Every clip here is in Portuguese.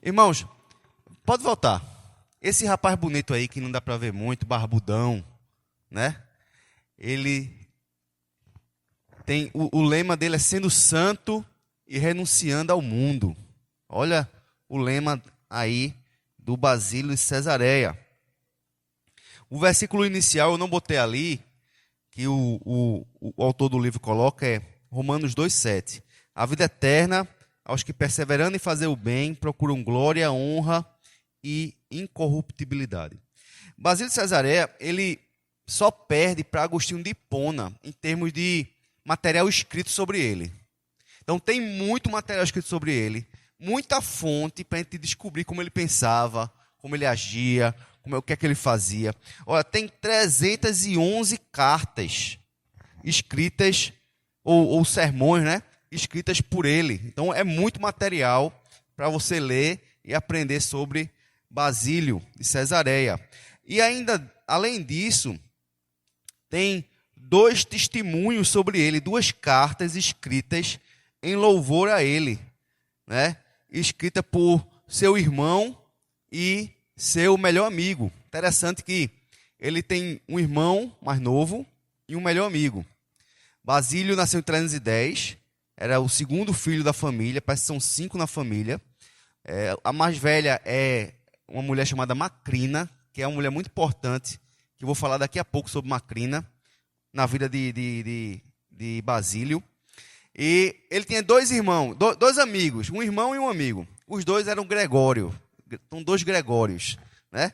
Irmãos, pode voltar. Esse rapaz bonito aí, que não dá para ver muito, barbudão, né? Ele tem, o lema dele é sendo santo e renunciando ao mundo. Olha o lema aí do Basílio de Cesareia. O versículo inicial eu não botei ali, que o autor do livro coloca, é Romanos 2,7. A vida eterna aos que perseverando em fazer o bem, procuram glória, honra e incorruptibilidade. Basílio de Cesareia, ele só perde para Agostinho de Hipona em termos de material escrito sobre ele. Então tem muito material escrito sobre ele, muita fonte para a gente descobrir como ele pensava, como ele agia, o que é que ele fazia. Olha, tem 311 cartas escritas, ou sermões, né? Escritas por ele. Então é muito material para você ler e aprender sobre Basílio de Cesareia. E ainda, além disso, tem 2 testemunhos sobre ele, 2 cartas escritas em louvor a ele, né? Escrita por seu irmão e seu melhor amigo. Interessante que ele tem um irmão mais novo e um melhor amigo. Basílio nasceu em 310, era o segundo filho da família, parece que são 5 na família. A mais velha é uma mulher chamada Macrina, que é uma mulher muito importante, que eu vou falar daqui a pouco sobre Macrina, na vida de Basílio. E ele tinha 2 irmãos, 2 amigos, um irmão e um amigo. Os 2 eram Gregório, são 2 Gregórios, né?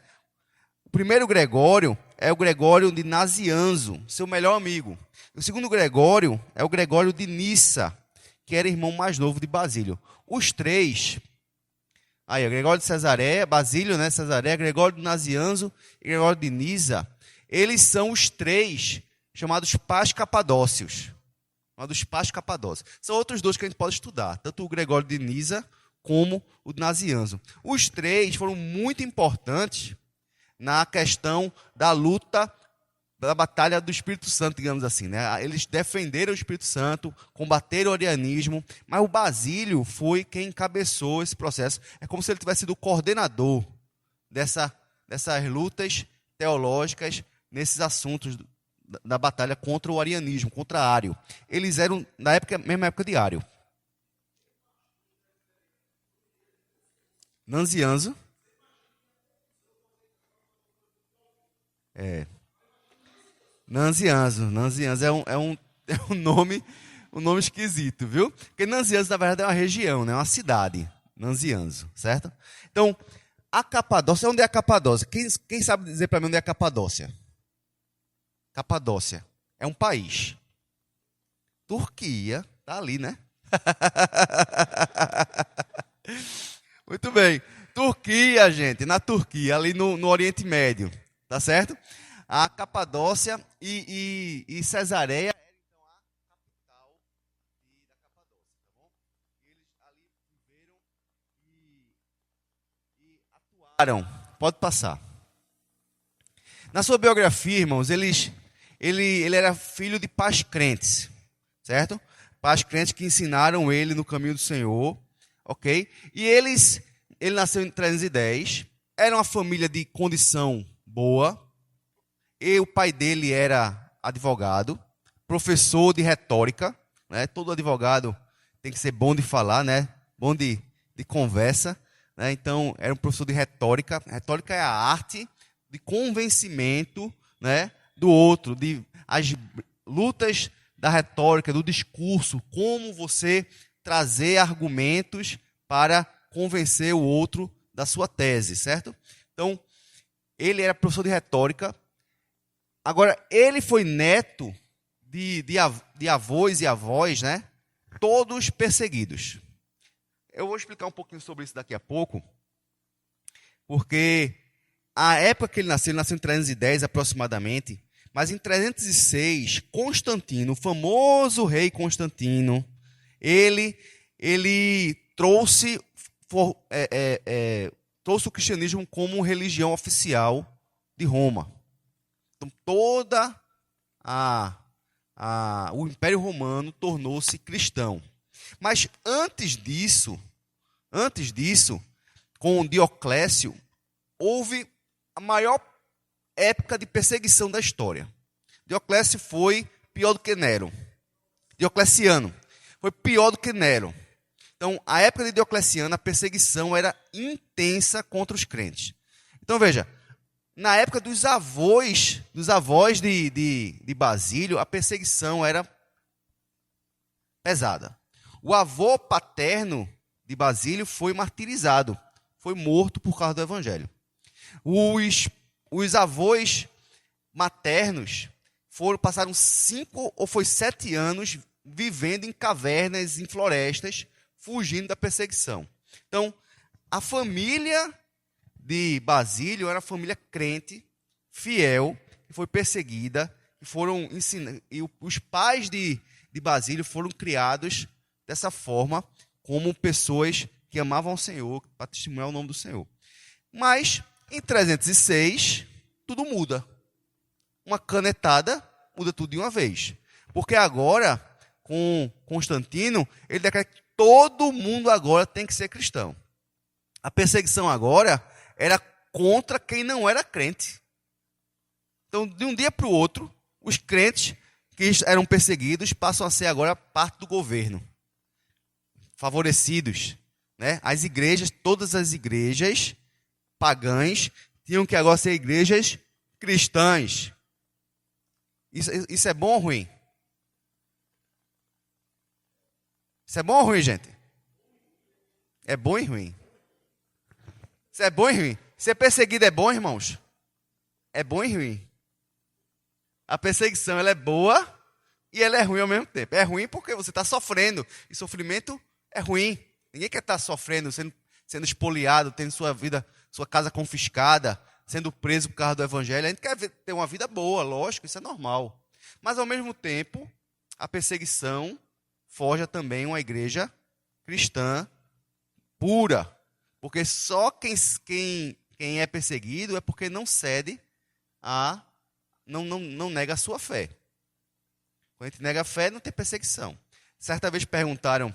O primeiro Gregório é o Gregório de Nazianzo, seu melhor amigo. O segundo Gregório é o Gregório de Nissa, que era irmão mais novo de Basílio. Os 3, aí, Gregório de Cesareia, Basílio, né, Cesareia, Gregório de Nazianzo e Gregório de Nissa, eles são os 3 chamados pais capadócios. Chamados pais capadócios. São outros 2 que a gente pode estudar, tanto o Gregório de Nissa como o de Nazianzo. Os 3 foram muito importantes na questão da luta, da batalha do Espírito Santo, digamos assim, né? Eles defenderam o Espírito Santo, combateram o arianismo, mas o Basílio foi quem encabeçou esse processo. É como se ele tivesse sido o coordenador dessas lutas teológicas, nesses assuntos da batalha contra o arianismo, contra Ário. Eles eram, na época, mesma época de Ário. Nazianzo. Nazianzo é um nome esquisito, viu? Porque Nazianzo, na verdade, é uma região, né? Uma cidade. Nazianzo, certo? Então, a Capadócia, onde é a Capadócia? Quem sabe dizer para mim onde é a Capadócia? Capadócia é um país. Turquia, tá ali, né? Muito bem. Turquia, gente, na Turquia, ali no Oriente Médio, tá certo? A Capadócia e Cesareia era então a capital da Capadócia, tá bom? Eles ali viveram e atuaram. Pode passar. Na sua biografia, irmãos, ele era filho de pais crentes, certo? Pais crentes que ensinaram ele no caminho do Senhor, ok? E ele nasceu em 310, era uma família de condição boa, e o pai dele era advogado, professor de retórica, né? Todo advogado tem que ser bom de falar, né? Bom de conversa, né? Então, era um professor de retórica. Retórica é a arte de convencimento, né, do outro, as lutas da retórica, do discurso, como você trazer argumentos para convencer o outro da sua tese, certo? Então, ele era professor de retórica. Agora, ele foi neto de avós e avós, né? Todos perseguidos. Eu vou explicar um pouquinho sobre isso daqui a pouco, porque a época que ele nasceu em 310 aproximadamente, mas em 306, Constantino, o famoso rei Constantino, ele trouxe o cristianismo como religião oficial de Roma. Então, o Império Romano tornou-se cristão. Mas antes disso, com Dioclécio, houve a maior época de perseguição da história. Dioclécio foi pior do que Nero. Diocleciano foi pior do que Nero. Então, a época de Diocleciano, a perseguição era intensa contra os crentes. Então, veja, na época dos avós de Basílio, a perseguição era pesada. O avô paterno de Basílio foi martirizado, foi morto por causa do evangelho. Os avós maternos passaram 5 ou 7 anos vivendo em cavernas, em florestas, fugindo da perseguição. Então, a família de Basílio era uma família crente, fiel, que foi perseguida, e os pais de Basílio foram criados dessa forma, como pessoas que amavam o Senhor, para testemunhar o nome do Senhor. Mas, em 306, tudo muda. Uma canetada muda tudo de uma vez. Porque agora, com Constantino, ele declara que todo mundo agora tem que ser cristão. A perseguição agora era contra quem não era crente. Então, de um dia para o outro, os crentes que eram perseguidos passam a ser agora parte do governo. Favorecidos. Né? As igrejas, todas as igrejas pagãs, tinham que agora ser igrejas cristãs. Isso é bom ou ruim? Isso é bom ou ruim, gente? É bom e ruim. Isso é bom e ruim. Ser perseguido é bom, irmãos? É bom e ruim. A perseguição ela é boa e ela é ruim ao mesmo tempo. É ruim porque você está sofrendo. E sofrimento é ruim. Ninguém quer estar sofrendo, sendo espoliado, tendo sua vida, sua casa confiscada, sendo preso por causa do evangelho. A gente quer ter uma vida boa, lógico, isso é normal. Mas, ao mesmo tempo, a perseguição forja também uma igreja cristã pura. Porque só quem é perseguido é porque não cede não nega a sua fé. Quando a gente nega a fé, não tem perseguição. Certa vez perguntaram,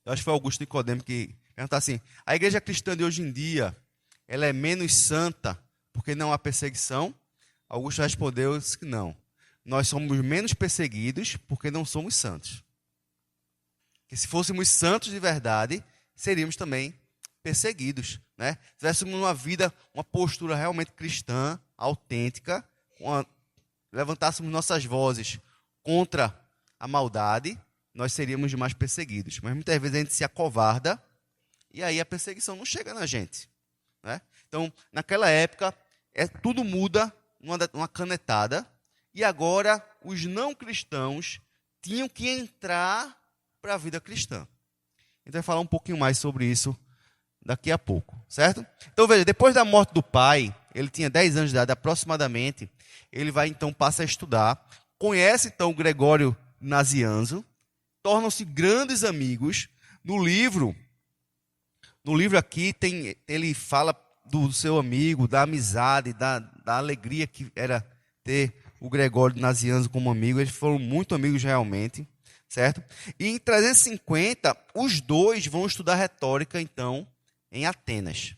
eu acho que foi Augusto Nicodemo que perguntou assim, a igreja cristã de hoje em dia, ela é menos santa porque não há perseguição? Augusto respondeu que não. Nós somos menos perseguidos porque não somos santos. Que se fôssemos santos de verdade, seríamos também perseguidos. Né? Se tivéssemos uma vida, uma postura realmente cristã, autêntica, levantássemos nossas vozes contra a maldade, nós seríamos mais perseguidos. Mas muitas vezes a gente se acovarda e aí a perseguição não chega na gente. Né? Então, naquela época, tudo muda numa canetada e agora os não cristãos tinham que entrar para a vida cristã. A gente vai falar um pouquinho mais sobre isso daqui a pouco, certo? Então, veja, depois da morte do pai, ele tinha 10 anos de idade aproximadamente, ele vai então passar a estudar, conhece então o Gregório Nazianzo, tornam-se grandes amigos. No livro aqui, ele fala do seu amigo, da amizade, da alegria que era ter o Gregório Nazianzo como amigo. Eles foram muito amigos realmente, certo? E em 350, os dois vão estudar retórica, então, em Atenas.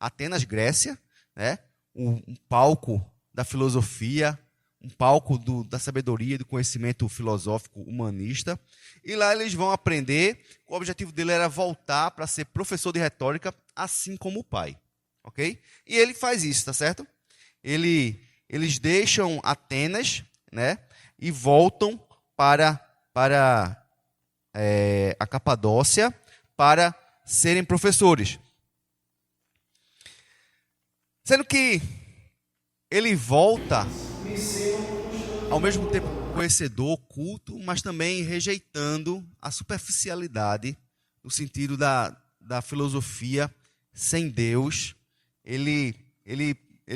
Atenas, Grécia, né? Um palco da filosofia, um palco da sabedoria e do conhecimento filosófico humanista. E lá eles vão aprender. O objetivo dele era voltar para ser professor de retórica, assim como o pai. Ok? E ele faz isso, tá certo? Eles deixam Atenas, né? E voltam para a Capadócia para serem professores. Sendo que ele volta ao mesmo tempo conhecedor, culto, mas também rejeitando a superficialidade no sentido da filosofia sem Deus. Ele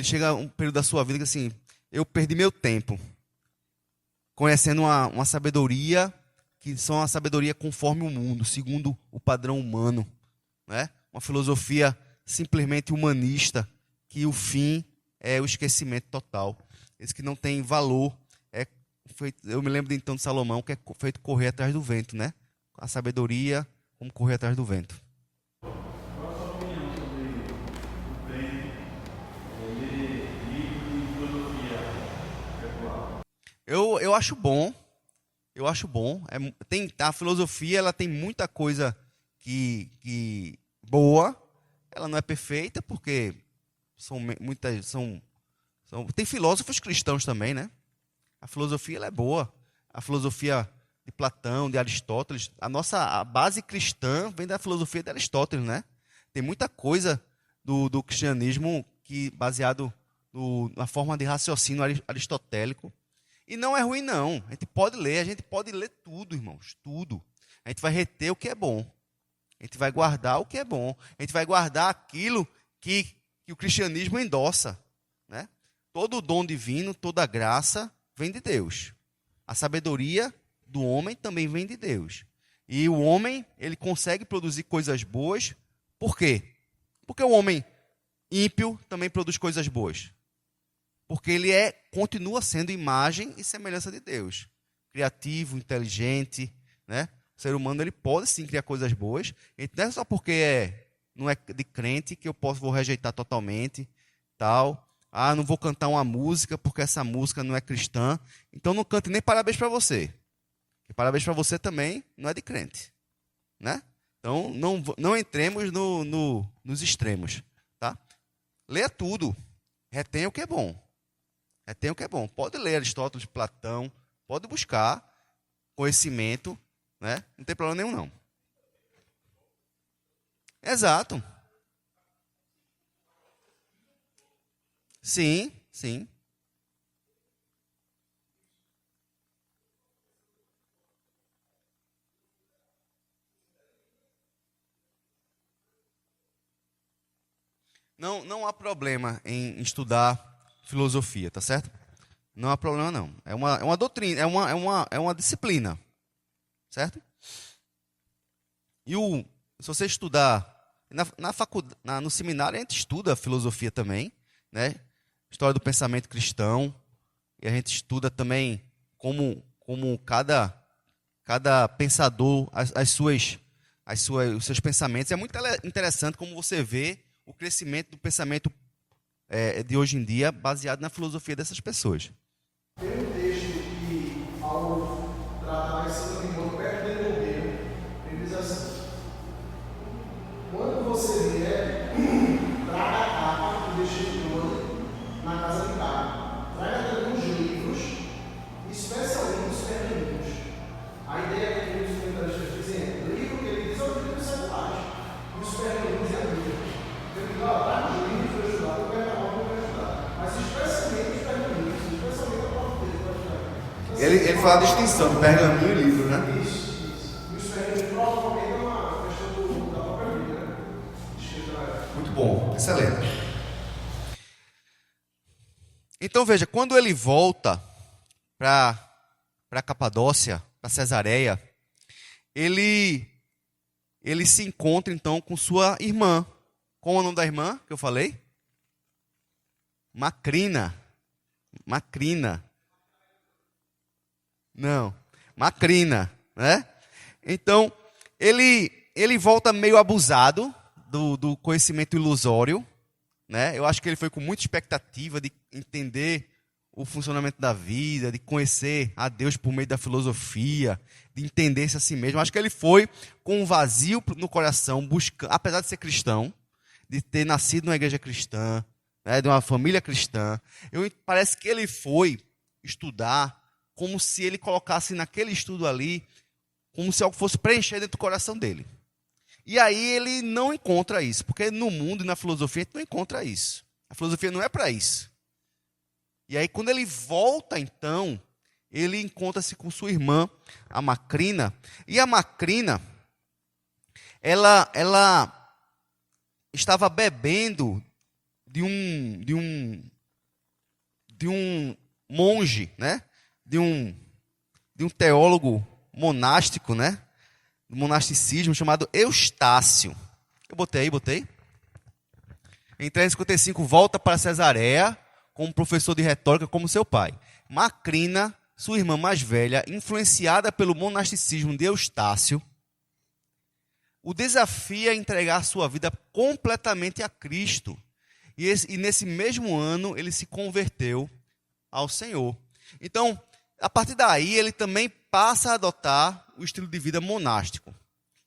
chega a um período da sua vida que assim, eu perdi meu tempo conhecendo uma sabedoria que são uma sabedoria conforme o mundo, segundo o padrão humano, né? Uma filosofia simplesmente humanista, que o fim é o esquecimento total. Esse que não tem valor. Eu me lembro então de Salomão, que é feito correr atrás do vento, né? A sabedoria, como correr atrás do vento. Eu acho bom. Eu acho bom. A filosofia ela tem muita coisa que boa. Ela não é perfeita, porque muitas tem filósofos cristãos também, né? A filosofia ela é boa. A filosofia de Platão, de Aristóteles, a base cristã vem da filosofia de Aristóteles, né? Tem muita coisa do cristianismo baseado na forma de raciocínio aristotélico. E não é ruim, não. A gente pode ler tudo, irmãos, tudo. A gente vai reter o que é bom. A gente vai guardar o que é bom. A gente vai guardar aquilo que o cristianismo endossa, né? Todo o dom divino, toda a graça vem de Deus. A sabedoria do homem também vem de Deus. E o homem, ele consegue produzir coisas boas. Por quê? Porque o homem ímpio também produz coisas boas. Porque ele continua sendo imagem e semelhança de Deus. Criativo, inteligente, né? O ser humano ele pode sim criar coisas boas. E não é só porque não é de crente que eu vou rejeitar totalmente, tal. Ah, não vou cantar uma música porque essa música não é cristã. Então não cante nem parabéns para você. Porque parabéns para você também não é de crente, né? Então não entremos nos extremos, tá? Leia tudo. Retenha o que é bom. Retenha o que é bom. Pode ler Aristóteles, Platão, pode buscar conhecimento, né? Não tem problema nenhum, não. Exato. Sim, sim. Não há problema em estudar filosofia, tá certo? Não há problema, não. É uma doutrina, é uma disciplina, certo? Se você estudar na faculdade, no seminário, a gente estuda filosofia também, né? História do pensamento cristão, e a gente estuda também como cada pensador, os seus pensamentos. É muito interessante como você vê o crescimento do pensamento de hoje em dia baseado na filosofia dessas pessoas. Tem um texto que, ao tratar esse animal perto de morrer, ele diz assim: quando você vier, traga a capa e deixe de molho na casa de carne. Traga também os livros, especialmente os pergaminhos. A ideia que os comentaristas dizem é: o livro que ele diz é o livro dos seculares, e os pergaminhos é a Bíblia. Ele diz: traga os livros para ajudar, o pergaminho para ajudar. Mas especialmente os pergaminhos, especialmente a própria dele para ajudar. Ele fala a distinção de pergaminho e livro, né? Isso. E os pergaminhos provavelmente é uma questão da própria Bíblia, né? Muito bom, excelente. Então veja, quando ele volta para Capadócia, para Cesareia, ele se encontra então com sua irmã. Qual é o nome da irmã que eu falei? Macrina. Não, Macrina, né? Então, ele volta meio abusado do conhecimento ilusório, né? Eu acho que ele foi com muita expectativa de entender o funcionamento da vida, de conhecer a Deus por meio da filosofia, de entender-se a si mesmo. Eu acho que ele foi com um vazio no coração, buscando, apesar de ser cristão, de ter nascido numa igreja cristã, né, de uma família cristã. Parece que ele foi estudar como se ele colocasse naquele estudo ali, como se algo fosse preencher dentro do coração dele. E aí ele não encontra isso, porque no mundo e na filosofia a gente não encontra isso. A filosofia não é para isso. E aí quando ele volta, então, ele encontra-se com sua irmã, a Macrina. E a Macrina, ela estava bebendo de um monge, né? De um teólogo monástico, né? Do monasticismo, chamado Eustácio. Eu botei. Em 355, volta para Cesareia, como professor de retórica, como seu pai. Macrina, sua irmã mais velha, influenciada pelo monasticismo de Eustácio, o desafia a entregar sua vida completamente a Cristo. E nesse mesmo ano, ele se converteu ao Senhor. Então, A partir daí, ele também passa a adotar o estilo de vida monástico.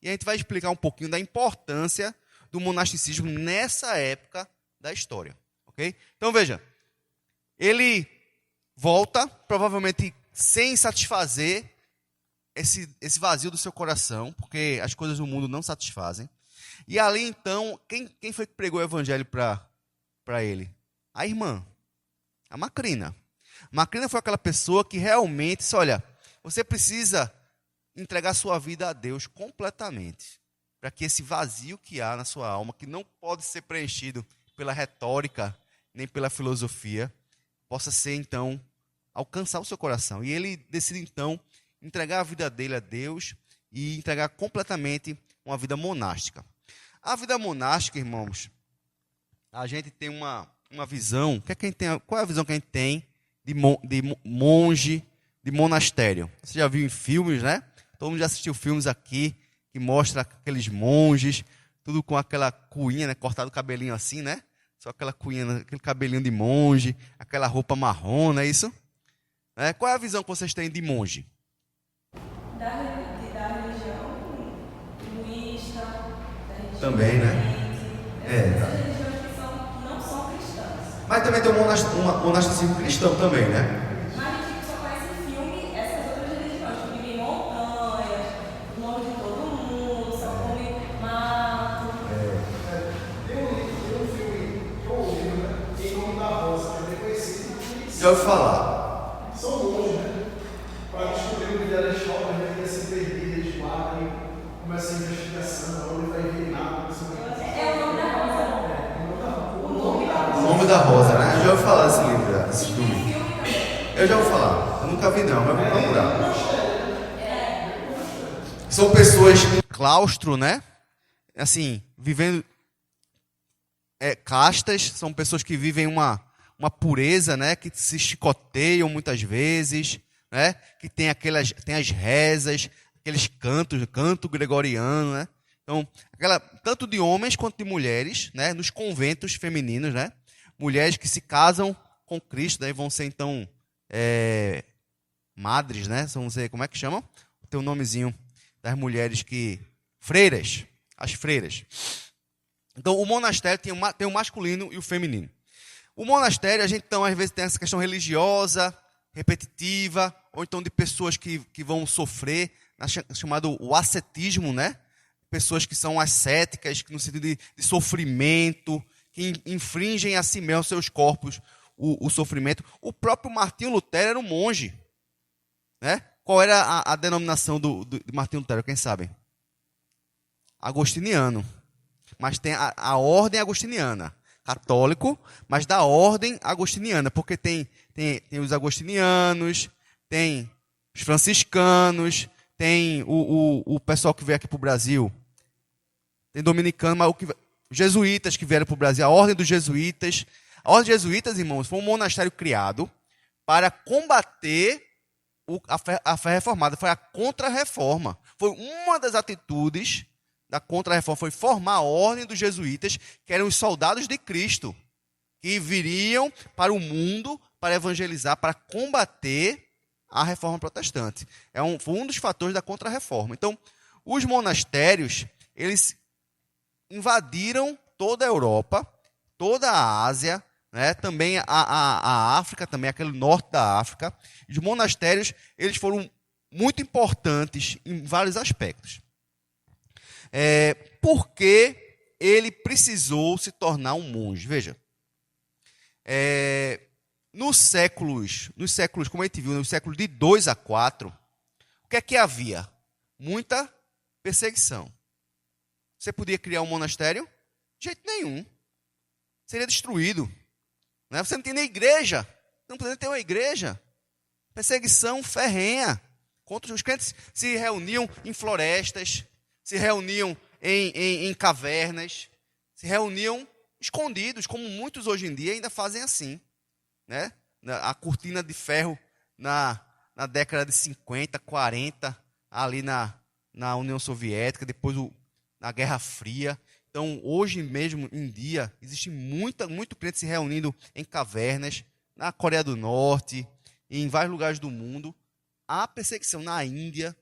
E a gente vai explicar um pouquinho da importância do monasticismo nessa época da história. Okay? Então, veja, ele volta, provavelmente sem satisfazer esse vazio do seu coração, porque as coisas do mundo não satisfazem. E ali, então, quem foi que pregou o evangelho para ele? A irmã, a Macrina. Macrina foi aquela pessoa que realmente disse, olha, você precisa entregar sua vida a Deus completamente, para que esse vazio que há na sua alma, que não pode ser preenchido pela retórica, nem pela filosofia, possa ser, então, alcançar o seu coração. E ele decide, então, entregar a vida dele a Deus e entregar completamente uma vida monástica. A vida monástica, irmãos, a gente tem uma visão, qual é a visão que a gente tem de monge, de monastério? Você já viu em filmes, né? Todo mundo já assistiu filmes aqui que mostra aqueles monges, tudo com aquela cuinha, né? Cortado o cabelinho assim, né? Só aquela cuinha, aquele cabelinho de monge, aquela roupa marrom, não é isso? Qual é a visão que vocês têm de monge? Da religião hinduísta, da religião também, né? essas religiões que não são cristãs. Mas também tem um monasticismo cristão também, né? Mas a gente só conhece em filme essas outras religiões, que vivem em montanhas, longe de todo mundo, só comem mato. Tem um filme que eu ouvi, né? Em Nome da Rosa, que é bem conhecido. Já ouvi falar. São monges, né? Para descobrir o que era a história, né? Que ia ser perdida, eles guardam e começa a investigação, onde vai vir nada. É o nome da Rosa. O nome da Rosa. O Nome da Rosa, né? Eu já ouvi falar desse livro, desse E filme. tem filme também. Eu já ouvi falar. Eu nunca vi não, mas vou procurar. São pessoas em claustro, né? Assim, vivendo castas, são pessoas que vivem uma pureza, né? Que se chicoteiam muitas vezes, né? Que tem as rezas, aqueles canto gregoriano, né? Então, tanto de homens quanto de mulheres, né? Nos conventos femininos, né? Mulheres que se casam com Cristo, daí vão ser então madres, né? Vão ser, como é que chamam? Tem um nomezinho das mulheres freiras, as freiras. Então, o monastério tem o masculino e o feminino. O monastério, a gente então às vezes tem essa questão religiosa, repetitiva, ou então de pessoas que vão sofrer, chamado o ascetismo, né? Pessoas que são ascéticas, no sentido de sofrimento, que infringem a si mesmos, seus corpos, o sofrimento. O próprio Martinho Lutero era um monge, né? Qual era a denominação de Martinho Lutero, quem sabe? Agostiniano. Mas tem a ordem agostiniana. Católico, mas da ordem agostiniana, porque tem os agostinianos, tem os franciscanos, tem o pessoal que veio aqui para o Brasil, tem dominicano, mas os jesuítas que vieram para o Brasil, a ordem dos jesuítas. A ordem dos jesuítas, irmãos, foi um monastério criado para combater a fé reformada, foi a contra-reforma. Foi uma das atitudes da contra-reforma, foi formar a ordem dos jesuítas, que eram os soldados de Cristo, que viriam para o mundo para evangelizar, para combater a reforma protestante. Foi um dos fatores da contra-reforma. Então, os monastérios, eles invadiram toda a Europa, toda a Ásia, né? Também a África, também aquele norte da África. Os monastérios, eles foram muito importantes em vários aspectos. Porque ele precisou se tornar um monge. Veja, nos séculos, como a gente viu, nos séculos de 2 a 4, o que é que havia? Muita perseguição. Você podia criar um monastério? De jeito nenhum. Seria destruído. Né? Você não tinha nem igreja. Não poderia ter uma igreja. Perseguição ferrenha. Os crentes se reuniam em florestas, se reuniam em cavernas, se reuniam escondidos, como muitos hoje em dia ainda fazem assim. Né? A cortina de ferro na década de 50, 40, ali na União Soviética, depois na Guerra Fria. Então, hoje mesmo, em dia, existe muito crente se reunindo em cavernas, na Coreia do Norte, e em vários lugares do mundo, há perseguição na Índia.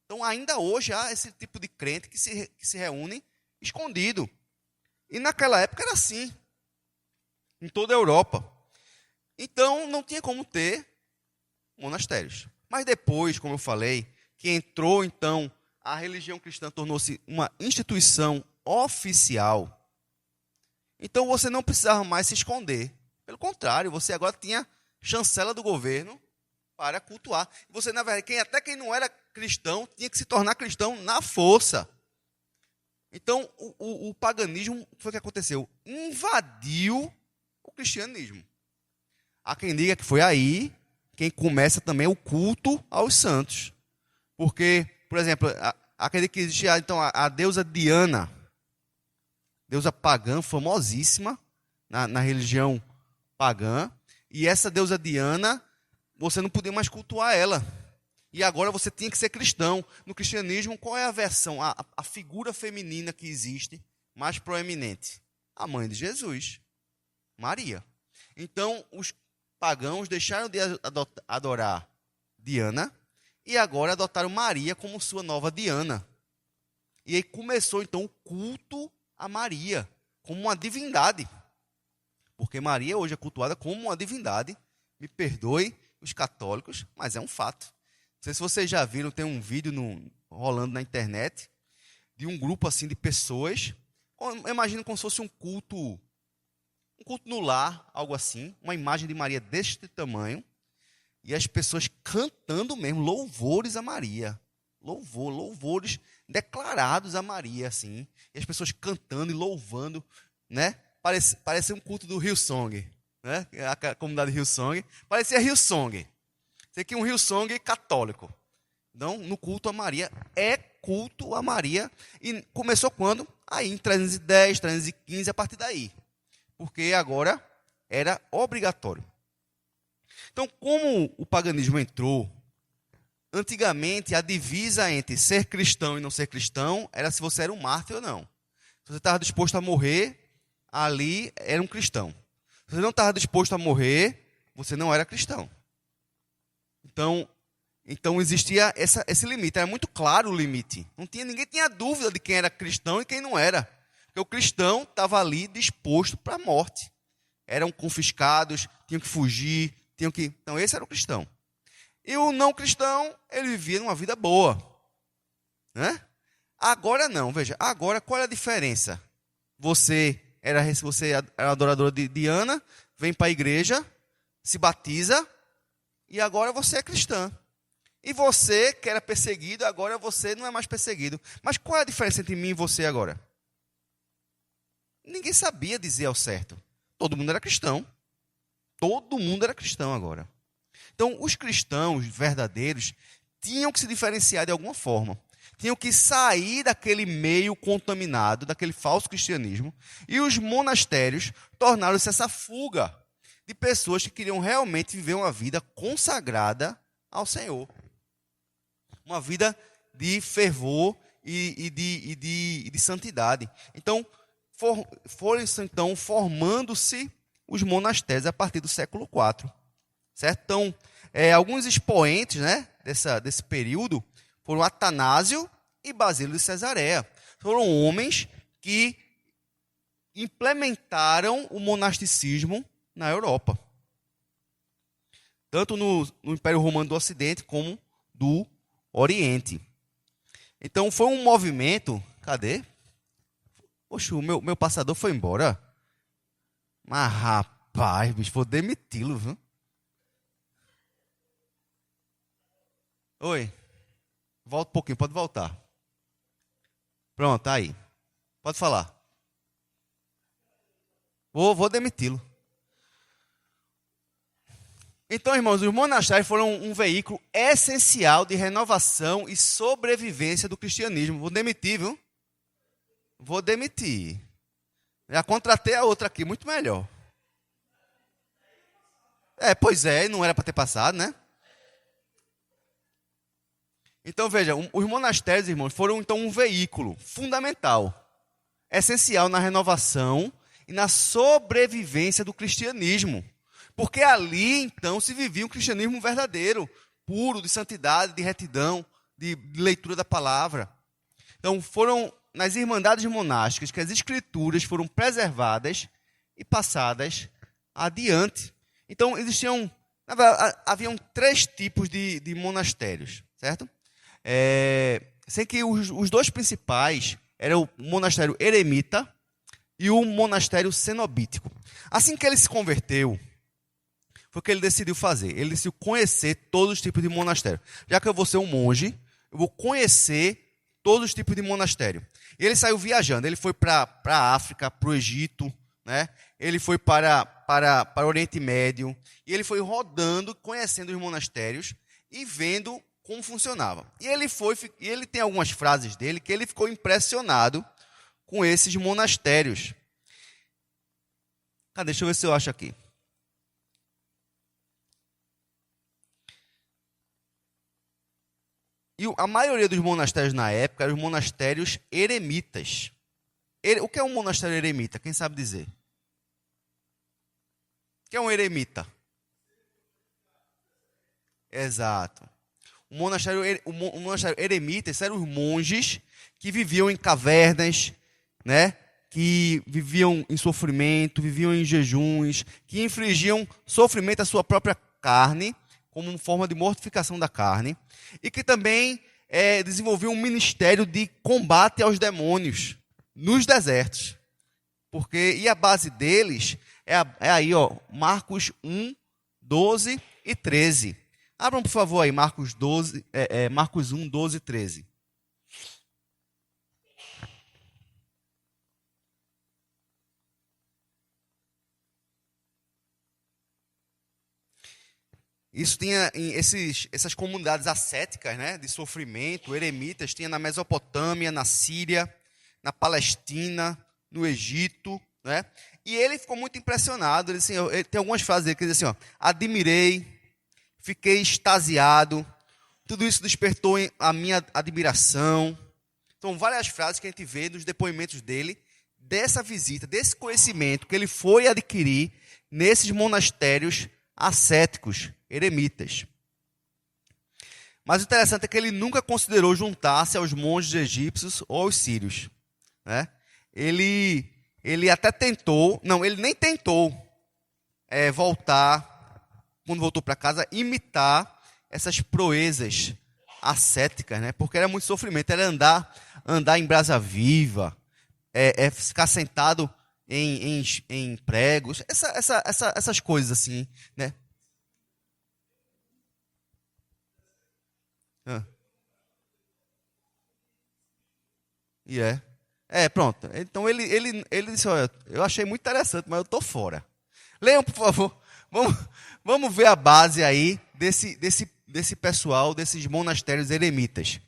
Então, ainda hoje há esse tipo de crente que se reúne escondido. E naquela época era assim, em toda a Europa. Então, não tinha como ter monastérios. Mas depois, como eu falei, que entrou, então, a religião cristã tornou-se uma instituição oficial. Então, você não precisava mais se esconder. Pelo contrário, você agora tinha chancela do governo para cultuar. Você, na verdade, até quem não era cristão, tinha que se tornar cristão na força. Então, o paganismo, foi o que aconteceu? Invadiu o cristianismo. Há quem diga que foi aí quem começa também o culto aos santos. Porque, por exemplo, aquele que existia, então, a deusa Diana, deusa pagã, famosíssima na religião pagã. E essa deusa Diana, você não podia mais cultuar ela. E agora você tinha que ser cristão. No cristianismo, qual é a versão, a figura feminina que existe mais proeminente? A mãe de Jesus, Maria. Então, os pagãos deixaram de adorar Diana e agora adotaram Maria como sua nova Diana. E aí começou, então, o culto a Maria como uma divindade. Porque Maria hoje é cultuada como uma divindade. Me perdoe os católicos, mas é um fato. Não sei se vocês já viram, tem um vídeo rolando na internet de um grupo assim de pessoas. Imagina como se fosse um culto no lar, algo assim. Uma imagem de Maria deste tamanho. E as pessoas cantando mesmo, louvores a Maria. Louvores declarados a Maria, assim. E as pessoas cantando e louvando, né? Parece um culto do Hillsong, né? A comunidade Hillsong. Parecia Hillsong. Sei que um Hillsong católico. Então, no culto a Maria, é culto a Maria. E começou quando? Aí, em 310, 315, a partir daí. Porque agora era obrigatório. Então, como o paganismo entrou, antigamente a divisa entre ser cristão e não ser cristão era se você era um mártir ou não. Se você estava disposto a morrer, ali era um cristão. Se você não estava disposto a morrer, você não era cristão. Então existia esse limite, era muito claro o limite. Ninguém tinha dúvida de quem era cristão e quem não era. Porque o cristão estava ali disposto para a morte. Eram confiscados, tinham que fugir, Então esse era o cristão. E o não cristão, ele vivia numa vida boa. Né? Agora não, veja, agora qual é a diferença? Você era adorador de Diana, vem para a igreja, se batiza, e agora você é cristã. E você, que era perseguido, agora você não é mais perseguido. Mas qual é a diferença entre mim e você agora? Ninguém sabia dizer ao certo. Todo mundo era cristão. Todo mundo era cristão agora. Então, os cristãos verdadeiros tinham que se diferenciar de alguma forma. Tinham que sair daquele meio contaminado, daquele falso cristianismo. E os monastérios tornaram-se essa fuga de pessoas que queriam realmente viver uma vida consagrada ao Senhor. Uma vida de fervor e de santidade. Então, foram então formando-se os monastérios a partir do século IV. Certo? Então, alguns expoentes, né, desse período foram Atanásio e Basílio de Cesareia. Foram homens que implementaram o monasticismo na Europa. Tanto no Império Romano do Ocidente como do Oriente. Então, foi um movimento... Cadê? Poxa, o meu passador foi embora. Mas, rapaz, bicho, vou demiti-lo, viu? Oi. Volta um pouquinho, pode voltar. Pronto, tá aí. Pode falar. Vou demiti-lo. Então, irmãos, os monastérios foram um veículo essencial de renovação e sobrevivência do cristianismo. Vou demitir, viu? Vou demitir. Já contratei a outra aqui, muito melhor. Pois é, não era para ter passado, né? Então, veja, os monastérios, irmãos, foram então um veículo fundamental, essencial na renovação e na sobrevivência do cristianismo. Porque ali, então, se vivia um cristianismo verdadeiro, puro, de santidade, de retidão, de leitura da palavra. Então, foram nas irmandades monásticas que as escrituras foram preservadas e passadas adiante. Então, haviam 3 tipos de monastérios, certo? Sei que os 2 principais eram o monastério eremita e o monastério cenobítico. Assim que ele se converteu, foi o que ele decidiu fazer. Ele decidiu conhecer todos os tipos de monastério. Já que eu vou ser um monge, eu vou conhecer todos os tipos de monastério. E ele saiu viajando. Ele foi para a África, para o Egito, né? Ele foi para o Oriente Médio. E ele foi rodando, conhecendo os monastérios e vendo como funcionava. E ele tem algumas frases dele que ele ficou impressionado com esses monastérios. Deixa eu ver se eu acho aqui. E a maioria dos monastérios na época eram os monastérios eremitas. O que é um monastério eremita? Quem sabe dizer? O que é um eremita? Exato. O monastério eremita, esses eram os monges que viviam em cavernas, né? Que viviam em sofrimento, viviam em jejuns, que infligiam sofrimento à sua própria carne, como uma forma de mortificação da carne, e que também desenvolviam um ministério de combate aos demônios nos desertos. E a base deles é aí, Marcos 1, 12 e 13. Abram, por favor, aí, Marcos 1, 12 e 13. Isso tinha essas comunidades ascéticas, né, de sofrimento, eremitas, tinha na Mesopotâmia, na Síria, na Palestina, no Egito, né? E ele ficou muito impressionado. Ele tem algumas frases dele que diz assim: admirei, fiquei extasiado, tudo isso despertou a minha admiração. São várias frases que a gente vê nos depoimentos dele, dessa visita, desse conhecimento que ele foi adquirir nesses monastérios ascéticos, eremitas. Mas o interessante é que ele nunca considerou juntar-se aos monges egípcios ou aos sírios, né? Ele até tentou, ele nem tentou voltar, quando voltou para casa, imitar essas proezas ascéticas, né? Porque era muito sofrimento, era andar em brasa viva, ficar sentado em pregos, essas coisas assim, né? Pronto. Então ele disse: olha, eu achei muito interessante, mas eu estou fora. Leiam, por favor. Vamos ver a base aí desse pessoal, desses monastérios eremitas.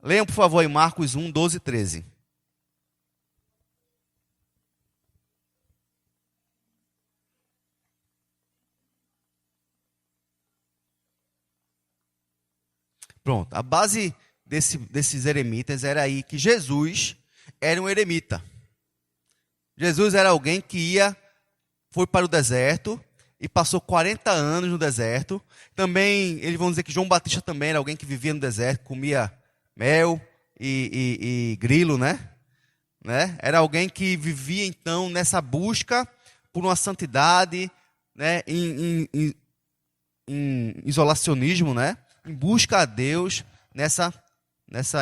Leiam, por favor, aí Marcos 1, 12 e 13. Pronto, a base desses eremitas era aí que Jesus era um eremita. Jesus era alguém que foi para o deserto e passou 40 anos no deserto. Também, eles vão dizer que João Batista também era alguém que vivia no deserto, comia mel e grilo, né? Era alguém que vivia, então, nessa busca por uma santidade, né? Em isolacionismo, né? Em busca a Deus nessa.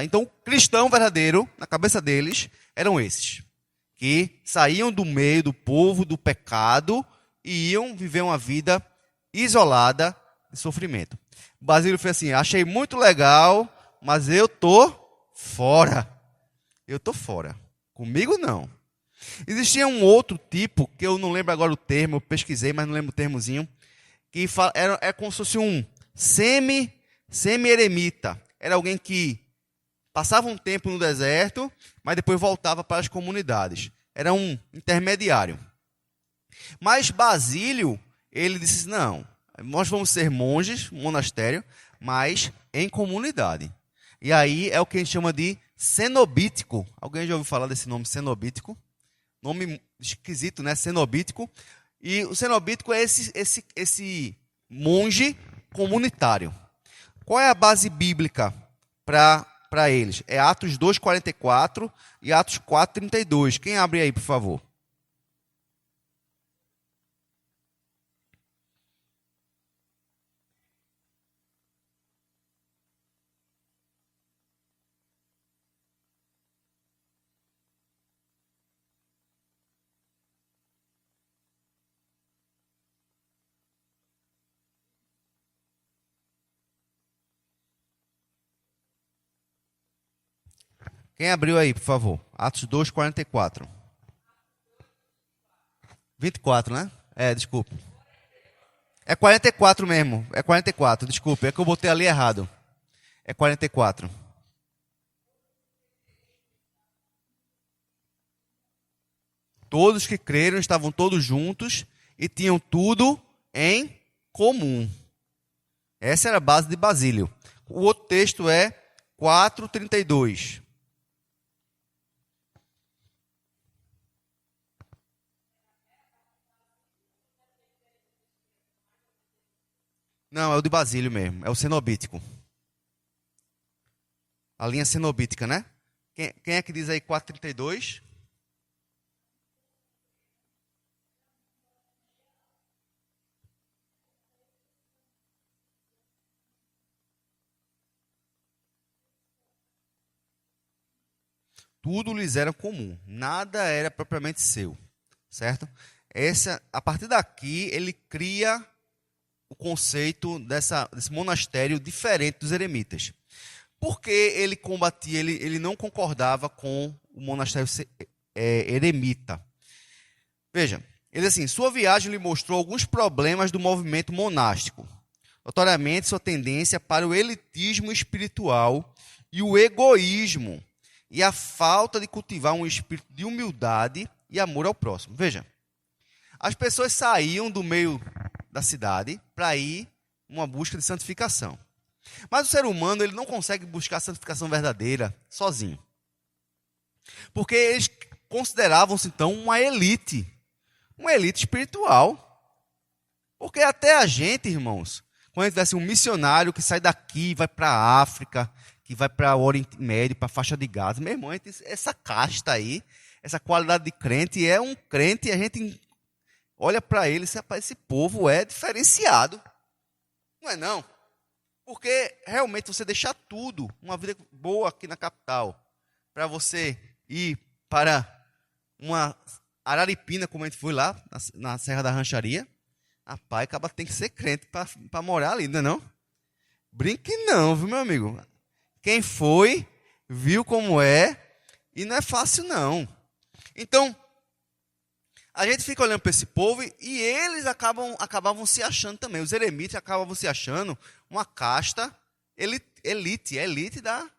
Então, o cristão verdadeiro, na cabeça deles, eram esses, que saíam do meio do povo, do pecado, e iam viver uma vida isolada de sofrimento. Basílio foi assim: achei muito legal, mas eu tô fora. Comigo não. Existia um outro tipo, que eu não lembro agora o termo, eu pesquisei, mas não lembro o termozinho, que era como se fosse um semi-eremita. Era alguém que passava um tempo no deserto, mas depois voltava para as comunidades. Era um intermediário. Mas Basílio, ele disse: não, nós vamos ser monges, monastério, mas em comunidade. E aí é o que a gente chama de cenobítico. Alguém já ouviu falar desse nome, cenobítico? Nome esquisito, né? Cenobítico. E o cenobítico é esse monge comunitário. Qual é a base bíblica para eles? É Atos 2:44 e Atos 4:32. Quem abre aí, por favor? Quem abriu aí, por favor? Atos 2:44. 24, né? Desculpe. É 44 mesmo. É 44, desculpe. É que eu botei ali errado. É 44. Todos que creram estavam todos juntos e tinham tudo em comum. Essa era a base de Basílio. O outro texto é 4:32. Não, é o de Basílio mesmo. É o cenobítico. A linha cenobítica, né? Quem é que diz aí 4:32? Tudo lhes era comum. Nada era propriamente seu. Certo? A partir daqui, ele cria o conceito desse monastério diferente dos eremitas. Porque ele combatia, ele não concordava com o monastério eremita. Veja, ele assim, sua viagem lhe mostrou alguns problemas do movimento monástico. Notoriamente, sua tendência para o elitismo espiritual e o egoísmo, e a falta de cultivar um espírito de humildade e amor ao próximo. Veja, as pessoas saíam do meio da cidade para ir uma busca de santificação. Mas o ser humano ele não consegue buscar a santificação verdadeira sozinho. Porque eles consideravam-se, então, uma elite espiritual. Porque até a gente, irmãos, quando a gente tivesse um missionário que sai daqui, vai para a África, que vai para o Oriente Médio, para a faixa de Gaza, meu irmão, essa casta aí, essa qualidade de crente, é um crente, e a gente olha para ele, esse povo é diferenciado. Não é não? Porque realmente você deixar tudo, uma vida boa aqui na capital, para você ir para uma Araripina, como a gente foi lá, na Serra da Rancharia, rapaz, acaba tem que ser crente para morar ali, não é não? Brinque não, viu, meu amigo? Quem foi, viu como é, e não é fácil não. Então, a gente fica olhando para esse povo e eles acabavam se achando também. Os eremitas acabavam se achando uma casta elite da...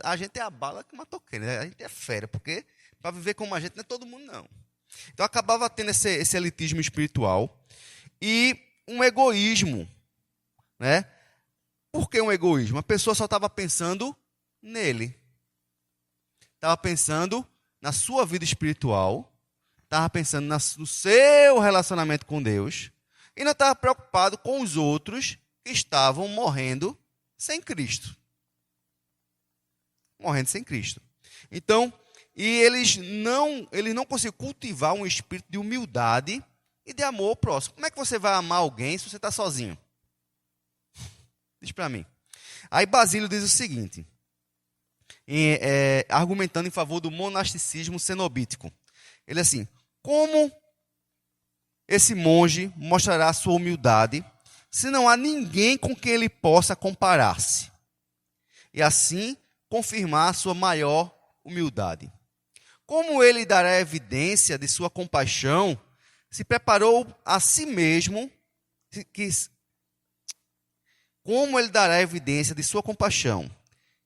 A gente é a bala que matou quem, né? A gente é fera, porque para viver como a gente não é todo mundo, não. Então acabava tendo esse elitismo espiritual e um egoísmo, né? Por que um egoísmo? A pessoa só estava pensando nele. Estava pensando na sua vida espiritual, estava pensando no seu relacionamento com Deus e não estava preocupado com os outros que estavam morrendo sem Cristo. Morrendo sem Cristo. Então, eles não conseguiam cultivar um espírito de humildade e de amor ao próximo. Como é que você vai amar alguém se você está sozinho? Diz para mim. Aí Basílio diz o seguinte, argumentando em favor do monasticismo cenobítico. Ele assim, como esse monge mostrará sua humildade se não há ninguém com quem ele possa comparar-se? E assim confirmar sua maior humildade. Como ele dará evidência de sua compaixão se preparou a si mesmo, como ele dará evidência de sua compaixão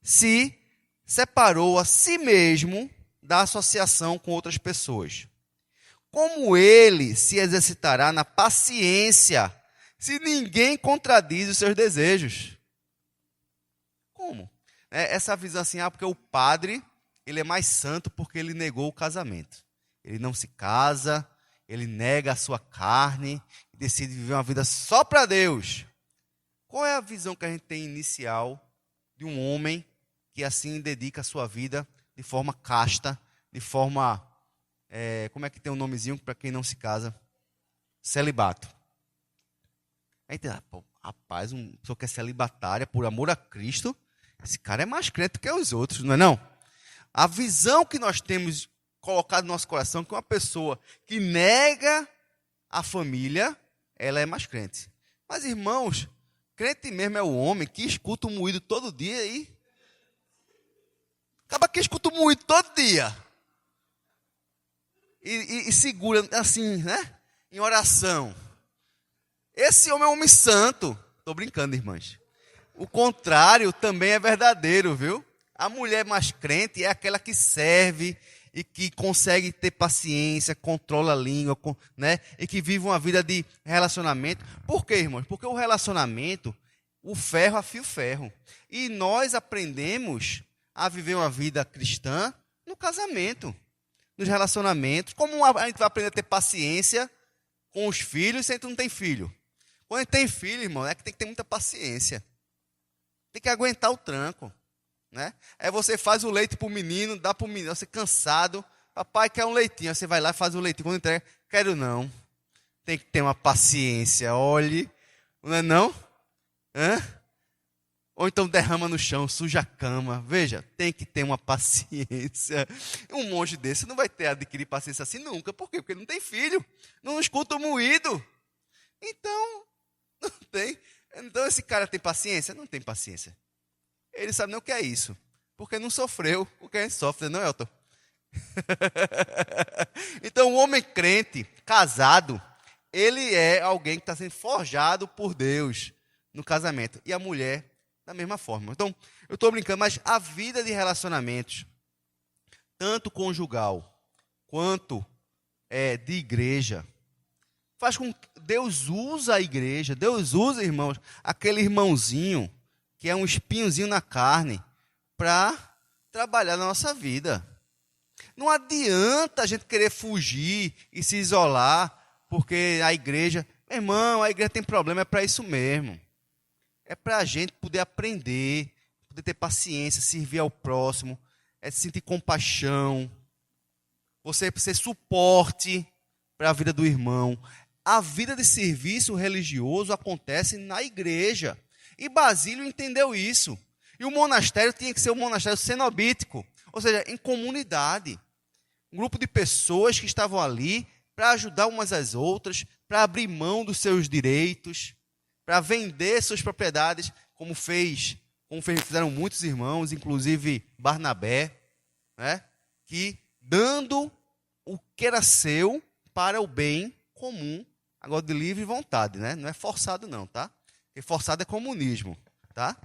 se separou a si mesmo da associação com outras pessoas? Como ele se exercitará na paciência se ninguém contradiz os seus desejos? Como? Essa visão assim, porque o padre ele é mais santo porque ele negou o casamento. Ele não se casa, ele nega a sua carne, decide viver uma vida só para Deus. Qual é a visão que a gente tem inicial de um homem que assim dedica a sua vida de forma casta, de forma, como é que tem um nomezinho para quem não se casa? Celibato. Aí tem, rapaz, uma pessoa que é celibatária por amor a Cristo, esse cara é mais crente que os outros, não é não? A visão que nós temos colocado no nosso coração é que uma pessoa que nega a família, ela é mais crente. Mas, irmãos, crente mesmo é o homem que escuta o moído todo dia e... Acaba que escuta o moído todo dia. E segura, assim, né? Em oração. Esse homem é um homem santo. Estou brincando, irmãs. O contrário também é verdadeiro, viu? A mulher mais crente é aquela que serve e que consegue ter paciência, controla a língua, né? E que vive uma vida de relacionamento. Por quê, irmãos? Porque o relacionamento, o ferro afia o ferro. E nós aprendemos a viver uma vida cristã no casamento, nos relacionamentos. Como a gente vai aprender a ter paciência com os filhos se a gente não tem filho? Quando a gente tem filho, irmão, é que tem que ter muita paciência. Tem que aguentar o tranco, né? Aí você faz o leite para o menino, dá para o menino, você cansado, papai quer um leitinho, aí você vai lá e faz o leitinho. Quando entrega, quero não. Tem que ter uma paciência, olhe, não é não? Hã? Ou então derrama no chão, suja a cama. Veja, tem que ter uma paciência. Um monge desse não vai adquirir paciência assim nunca. Por quê? Porque ele não tem filho. Não escuta o moído. Então, não tem. Então esse cara tem paciência? Não tem paciência. Ele sabe nem o que é isso. Porque não sofreu o que a gente sofre, não é, Elton? Então o homem crente, casado, ele é alguém que está sendo forjado por Deus no casamento. E a mulher... da mesma forma. Então, eu estou brincando, mas a vida de relacionamentos, tanto conjugal, quanto de igreja, faz com que Deus usa a igreja, Deus usa, irmãos, aquele irmãozinho, que é um espinhozinho na carne, para trabalhar na nossa vida. Não adianta a gente querer fugir e se isolar, porque a igreja... Meu irmão, a igreja tem problema, é para isso mesmo. É para a gente poder aprender, poder ter paciência, servir ao próximo, sentir compaixão, você ser suporte para a vida do irmão. A vida de serviço religioso acontece na igreja. E Basílio entendeu isso. E o monastério tinha que ser um monastério cenobítico, ou seja, em comunidade. Um grupo de pessoas que estavam ali para ajudar umas às outras, para abrir mão dos seus direitos, para vender suas propriedades, como fizeram muitos irmãos, inclusive Barnabé, né? Que dando o que era seu para o bem comum, agora de livre vontade, né? Não é forçado não, tá? Porque forçado é comunismo, tá?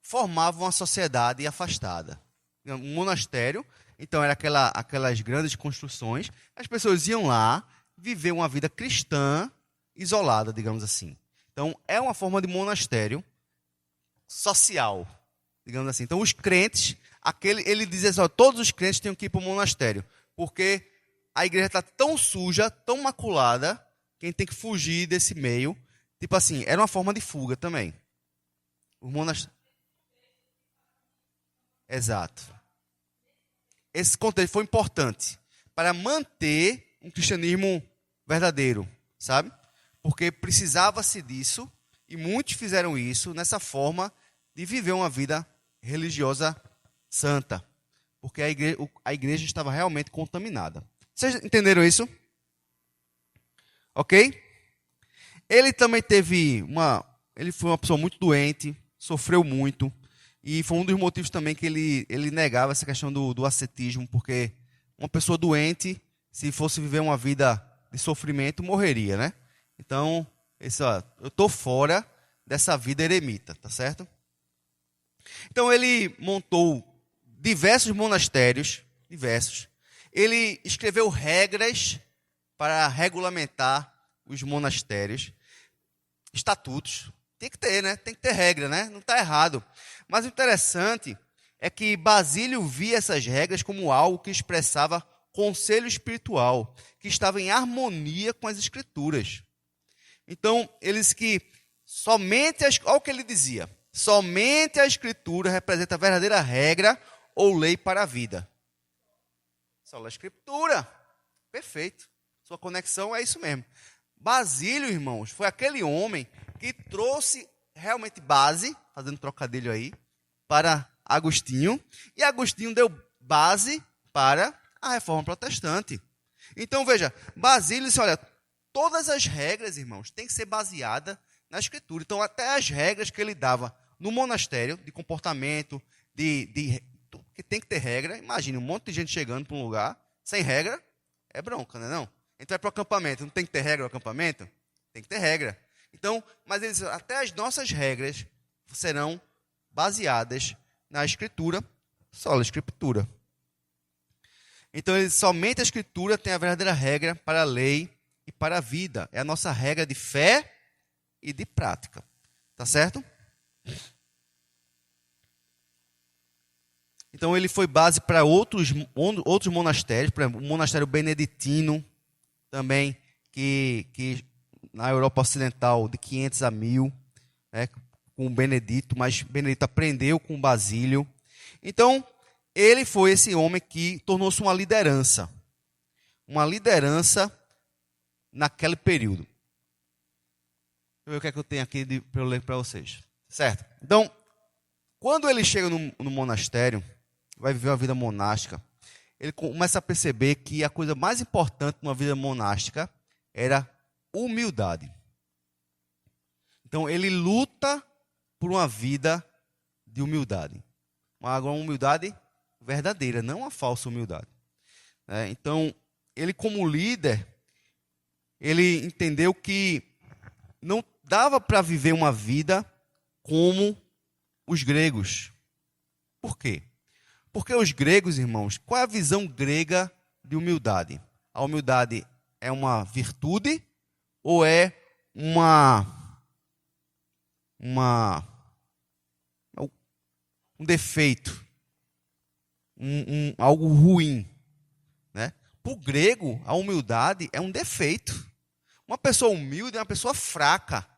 Formavam uma sociedade afastada. Um monastério... Então, era aquelas grandes construções. As pessoas iam lá viver uma vida cristã isolada, digamos assim. Então, é uma forma de monastério social, digamos assim. Então, os crentes, ele dizia assim, todos os crentes tinham que ir para o monastério, porque a igreja está tão suja, tão maculada, que a gente tem que fugir desse meio. Tipo assim, era uma forma de fuga também. Os monastérios... Exato. Esse contexto foi importante para manter um cristianismo verdadeiro, sabe? Porque precisava-se disso, e muitos fizeram isso nessa forma de viver uma vida religiosa santa, porque a igreja estava realmente contaminada. Vocês entenderam isso? Ok? Ele também ele foi uma pessoa muito doente, sofreu muito, e foi um dos motivos também que ele negava essa questão do ascetismo, porque uma pessoa doente, se fosse viver uma vida de sofrimento, morreria, né? Então, eu estou fora dessa vida eremita, tá certo? Então, ele montou diversos monastérios, Ele escreveu regras para regulamentar os monastérios, estatutos. Tem que ter, né? Tem que ter regra, né? Não está errado. Mas o interessante é que Basílio via essas regras como algo que expressava conselho espiritual, que estava em harmonia com as Escrituras. Então, eles que olha o que ele dizia, somente a Escritura representa a verdadeira regra ou lei para a vida. Só a Escritura. Perfeito. Sua conexão é isso mesmo. Basílio, irmãos, foi aquele homem que trouxe realmente base, fazendo trocadilho aí, para Agostinho, e Agostinho deu base para a Reforma Protestante. Então, veja, Basílio disse, olha, todas as regras, irmãos, têm que ser baseadas na Escritura. Então, até as regras que ele dava no monastério, de comportamento, que tem que ter regra. Imagine, um monte de gente chegando para um lugar, sem regra, é bronca, não é não? A gente vai para o acampamento, não tem que ter regra no acampamento? Tem que ter regra. Então, mas eles, até as nossas regras serão baseadas na Escritura, só a Escritura. Então, somente a Escritura tem a verdadeira regra para a lei e para a vida. É a nossa regra de fé e de prática. Tá certo? Então, ele foi base para outros monastérios, por exemplo, o monastério beneditino, também, que na Europa Ocidental, de 500 a 1000, né, com o Benedito, mas Benedito aprendeu com Basílio. Então, ele foi esse homem que tornou-se uma liderança naquele período. Deixa eu ver o que é que eu tenho aqui para eu ler para vocês. Certo? Então, quando ele chega no monastério, vai viver uma vida monástica, ele começa a perceber que a coisa mais importante numa vida monástica era humildade. Então, ele luta por uma vida de humildade. Uma humildade verdadeira, não uma falsa humildade. Então, ele como líder, ele entendeu que não dava para viver uma vida como os gregos. Por quê? Porque os gregos, irmãos, qual é a visão grega de humildade? A humildade é uma virtude ou é um defeito? Algo ruim? Né? Para o grego, a humildade é um defeito. Uma pessoa humilde é uma pessoa fraca.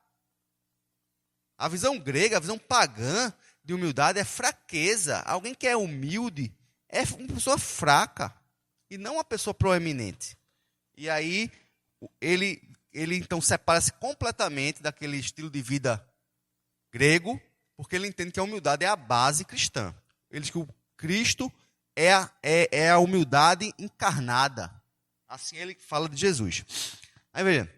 A visão grega, a visão pagã de humildade é fraqueza. Alguém que é humilde é uma pessoa fraca e não uma pessoa proeminente. E aí ele então separa-se completamente daquele estilo de vida grego, porque ele entende que a humildade é a base cristã. Ele diz que o Cristo é a humildade encarnada. Assim ele fala de Jesus. Aí veja,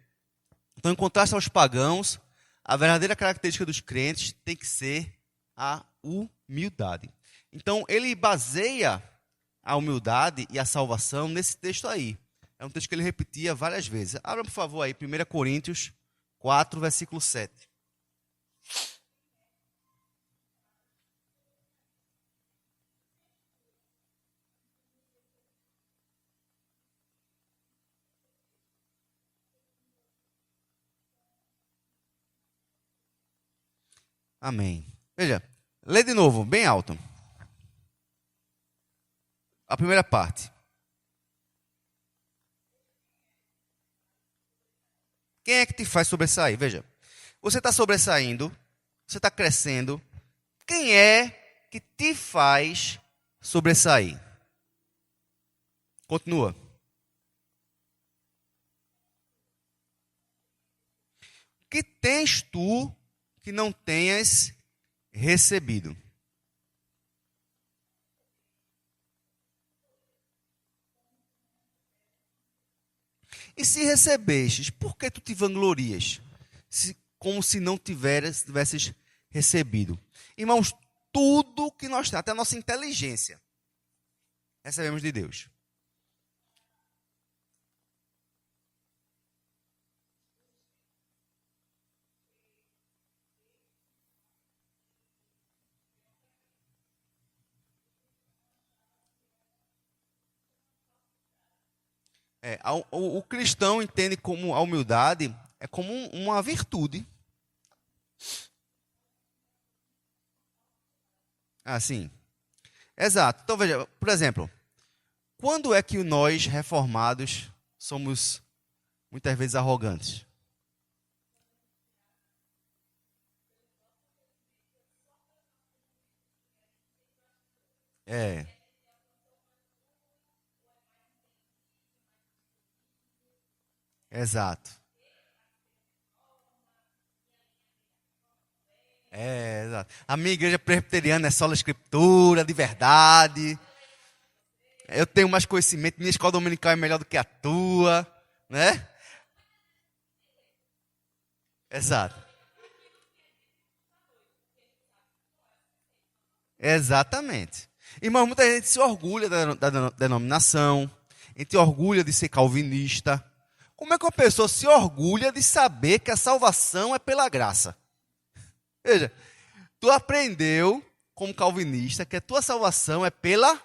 então em contraste aos pagãos, a verdadeira característica dos crentes tem que ser a humildade. Então, ele baseia a humildade e a salvação nesse texto aí. É um texto que ele repetia várias vezes. Abra, por favor, aí, 1 Coríntios 4, versículo 7. Amém. Veja, lê de novo, bem alto. A primeira parte. Quem é que te faz sobressair? Veja, você está sobressaindo, você está crescendo. Quem é que te faz sobressair? Continua. O que tens tu que não tenhas recebido? E se recebestes, por que tu te vanglorias? Como se não tivesses recebido. Irmãos, tudo que nós temos, até a nossa inteligência, recebemos de Deus. O cristão entende como a humildade é como uma virtude. Assim. Exato. Então, veja, por exemplo, Quando é que nós, reformados, somos muitas vezes arrogantes? É, exato. É, exato. A minha igreja presbiteriana é sola escritura, de verdade. Eu tenho mais conhecimento, minha escola dominical é melhor do que a tua, né? Exato. Exatamente. Irmão, muita gente se orgulha da denominação, a gente orgulha de ser calvinista. Como é que uma pessoa se orgulha de saber que a salvação é pela graça? Veja, tu aprendeu como calvinista que a tua salvação é pela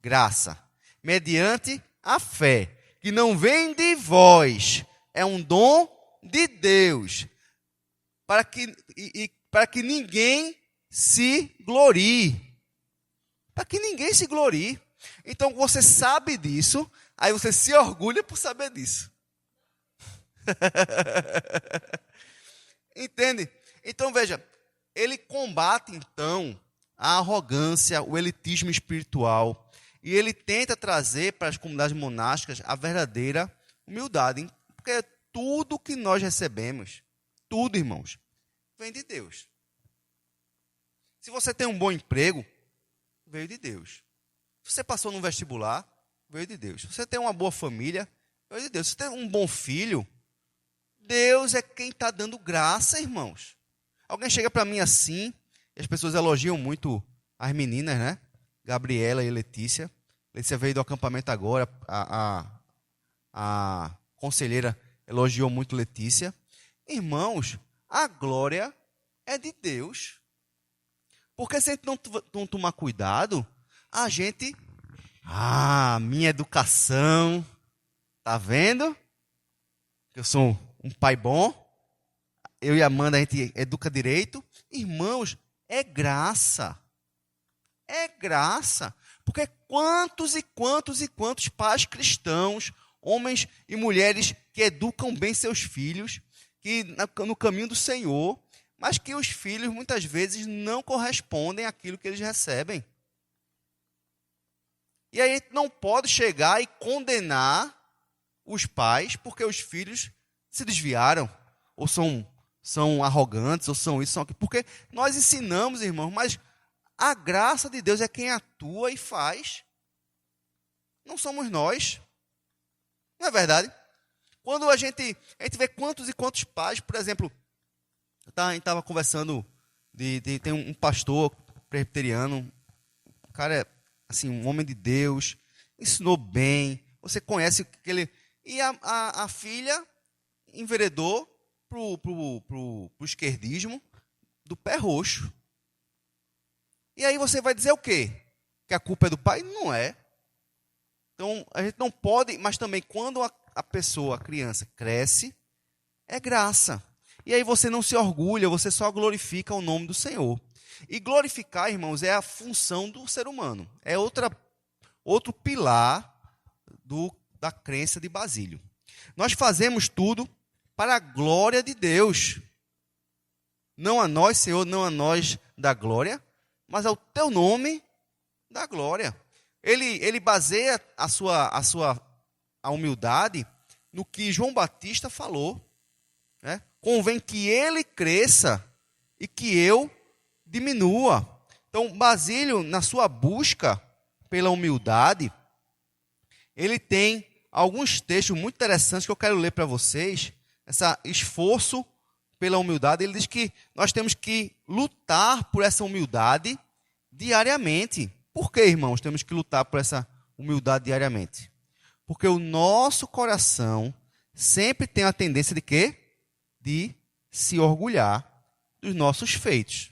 graça, mediante a fé, que não vem de vós, é um dom de Deus, para que ninguém se glorie. Para que ninguém se glorie. Então você sabe disso, aí você se orgulha por saber disso. Entende? Então veja, ele combate então a arrogância, o elitismo espiritual, e ele tenta trazer para as comunidades monásticas a verdadeira humildade, porque tudo que nós recebemos, tudo, irmãos, vem de Deus. Se você tem um bom emprego, veio de Deus. Se você passou no vestibular, veio de Deus. Se você tem uma boa família, veio de Deus. Se você tem um bom filho, Deus é quem está dando graça, irmãos. Alguém chega para mim assim, e as pessoas elogiam muito as meninas, né? Gabriela e Letícia. Letícia veio do acampamento agora, a conselheira elogiou muito Letícia. Irmãos, a glória é de Deus. Porque se a gente não tomar cuidado, a gente... minha educação, tá vendo? Eu sou um pai bom, eu e a Amanda, a gente educa direito. Irmãos, é graça. É graça. Porque quantos e quantos e quantos pais cristãos, homens e mulheres que educam bem seus filhos, que no caminho do Senhor, mas que os filhos muitas vezes não correspondem àquilo que eles recebem. E aí a gente não pode chegar e condenar os pais porque os filhos se desviaram, ou são arrogantes, ou são isso, são aquilo. Porque nós ensinamos, irmãos, mas a graça de Deus é quem atua e faz. Não somos nós. Não é verdade? Quando a gente vê quantos e quantos pais, por exemplo, a gente estava conversando, tem um pastor presbiteriano, um cara, assim, um homem de Deus, ensinou bem, você conhece aquele... E a filha enveredou pro esquerdismo do pé roxo. E aí você vai dizer o quê? Que a culpa é do pai? Não é. Então, a gente não pode, mas também quando a pessoa, a criança, cresce, é graça. E aí você não se orgulha, você só glorifica o nome do Senhor. E glorificar, irmãos, é a função do ser humano. É outro pilar da crença de Basílio. Nós fazemos tudo para a glória de Deus. Não a nós, Senhor, não a nós da glória, mas ao teu nome da glória. Ele baseia a humildade no que João Batista falou, né? Convém que ele cresça e que eu diminua. Então, Basílio, na sua busca pela humildade, ele tem alguns textos muito interessantes que eu quero ler para vocês. Esse esforço pela humildade, ele diz que nós temos que lutar por essa humildade diariamente. Por que, irmãos, temos que lutar por essa humildade diariamente? Porque o nosso coração sempre tem a tendência de quê? De se orgulhar dos nossos feitos.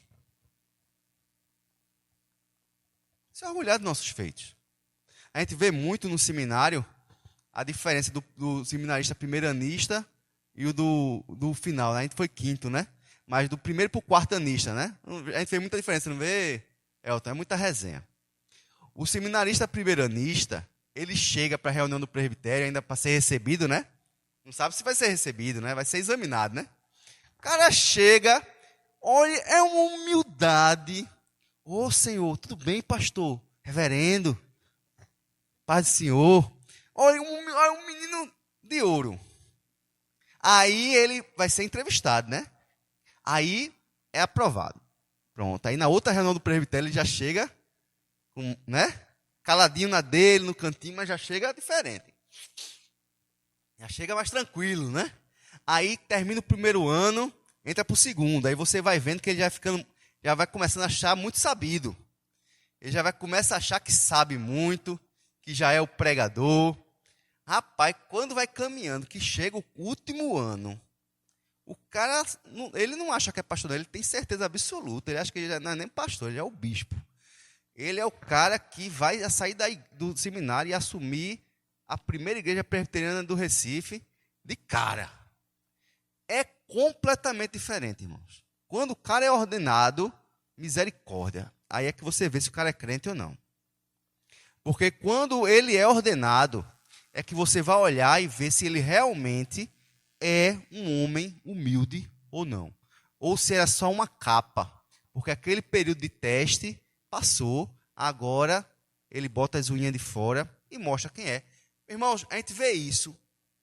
Se orgulhar dos nossos feitos. A gente vê muito no seminário a diferença do seminarista primeiranista e o do final. A gente foi quinto, né? Mas do primeiro para o quarto anista, né? A gente vê muita diferença, não vê, Elton? É muita resenha. O seminarista primeiranista, ele chega para a reunião do presbitério ainda para ser recebido, né? Não sabe se vai ser recebido, né? Vai ser examinado, né? O cara chega, olha, é uma humildade. Ô Senhor, tudo bem, pastor? Reverendo, paz do Senhor. Olha, um menino de ouro. Aí ele vai ser entrevistado, né? Aí é aprovado. Pronto. Aí na outra reunião do presbitério ele já chega, né? Caladinho na dele, no cantinho, mas já chega diferente. Já chega mais tranquilo, né? Aí termina o primeiro ano, entra para o segundo. Aí você vai vendo que ele já vai começando a achar muito sabido. Ele já vai começar a achar que sabe muito, que já é o pregador. Rapaz, quando vai caminhando, que chega o último ano, o cara, ele não acha que é pastor, ele tem certeza absoluta. Ele acha que ele não é nem pastor, ele é o bispo. Ele é o cara que vai sair do seminário e assumir a primeira igreja presbiteriana do Recife de cara. É completamente diferente, irmãos. Quando o cara é ordenado, misericórdia. Aí é que você vê se o cara é crente ou não. Porque quando ele é ordenado, é que você vai olhar e ver se ele realmente é um homem humilde ou não. Ou se era só uma capa. Porque aquele período de teste passou, agora ele bota as unhas de fora e mostra quem é. Irmãos, a gente vê isso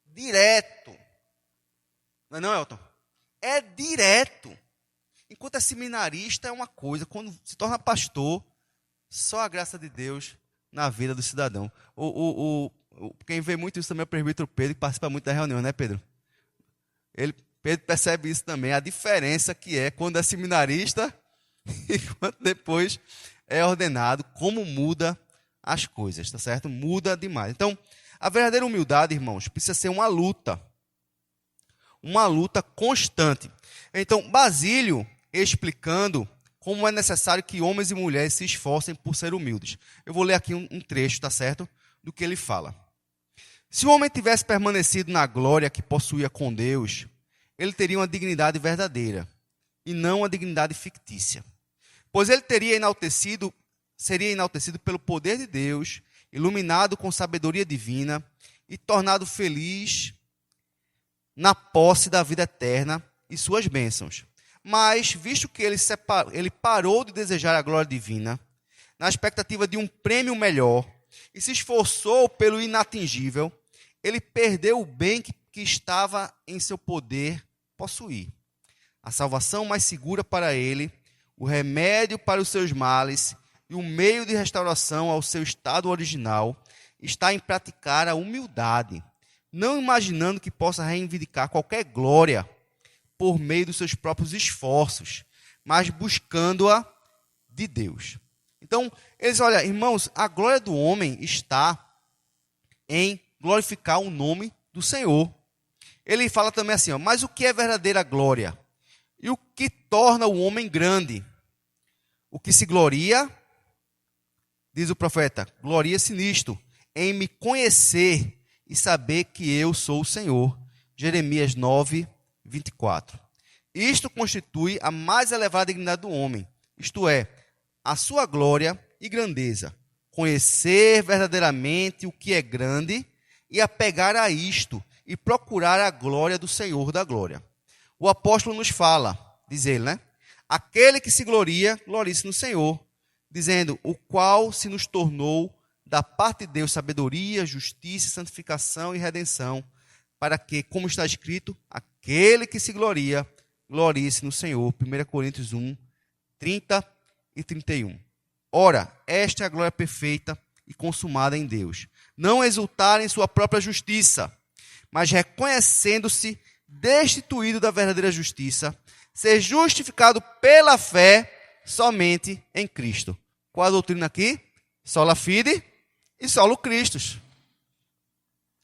direto. Não é não, Elton? É direto. Enquanto é seminarista é uma coisa, quando se torna pastor, só a graça de Deus na vida do cidadão. Quem vê muito isso também é o presbítero Pedro, que participa muito da reunião, né, Pedro? Pedro percebe isso também, a diferença que é quando é seminarista e quando depois é ordenado, como muda as coisas, tá certo? Muda demais. Então, a verdadeira humildade, irmãos, precisa ser uma luta constante. Então, Basílio explicando como é necessário que homens e mulheres se esforcem por ser humildes. Eu vou ler aqui um trecho, tá certo? Do que ele fala. Se o homem tivesse permanecido na glória que possuía com Deus, ele teria uma dignidade verdadeira e não uma dignidade fictícia. Pois ele seria enaltecido pelo poder de Deus, iluminado com sabedoria divina e tornado feliz na posse da vida eterna e suas bênçãos. Mas, visto que ele parou de desejar a glória divina, na expectativa de um prêmio melhor, e se esforçou pelo inatingível, ele perdeu o bem que estava em seu poder possuir. A salvação mais segura para ele, o remédio para os seus males e o meio de restauração ao seu estado original está em praticar a humildade, não imaginando que possa reivindicar qualquer glória por meio dos seus próprios esforços, mas buscando-a de Deus. Então, eles olham, irmãos, a glória do homem está em glorificar o nome do Senhor. Ele fala também assim, mas o que é verdadeira glória? E o que torna o homem grande? O que se gloria, diz o profeta, gloria-se nisto, em me conhecer e saber que eu sou o Senhor. Jeremias 9, 24. Isto constitui a mais elevada dignidade do homem, isto é, a sua glória e grandeza. Conhecer verdadeiramente o que é grande e apegar a isto e procurar a glória do Senhor da glória. O apóstolo nos fala, diz ele, né? Aquele que se gloria, glorie-se no Senhor, dizendo, o qual se nos tornou da parte de Deus sabedoria, justiça, santificação e redenção, para que, como está escrito, aquele que se gloria, glorie-se no Senhor. 1 Coríntios 1, 30 e 31. Ora, esta é a glória perfeita e consumada em Deus. Não exultar em sua própria justiça, mas reconhecendo-se destituído da verdadeira justiça, ser justificado pela fé somente em Cristo. Qual a doutrina aqui? Sola fide e solo Christus.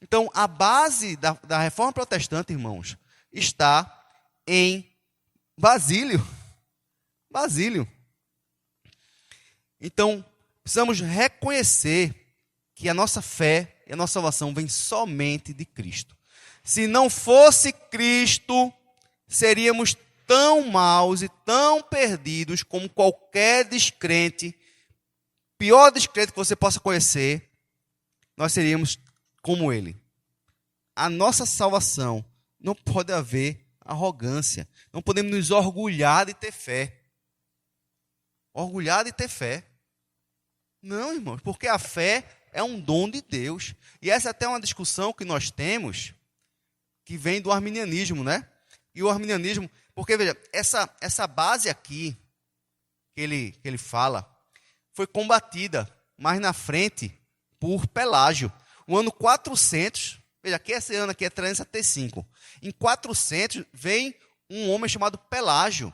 Então, a base da reforma protestante, irmãos, está em Basílio. Basílio. Então, precisamos reconhecer que a nossa fé e a nossa salvação vem somente de Cristo. Se não fosse Cristo, seríamos tão maus e tão perdidos como qualquer descrente, pior descrente que você possa conhecer, nós seríamos como ele. A nossa salvação não pode haver arrogância. Não podemos nos orgulhar de ter fé. Orgulhar de ter fé. Não, irmãos, porque a fé é um dom de Deus. E essa é até uma discussão que nós temos, que vem do arminianismo, né? E o arminianismo, porque veja, essa base aqui, que ele fala, foi combatida mais na frente por Pelágio. O ano 400, veja, aqui esse ano aqui é 375. Em 400 vem um homem chamado Pelágio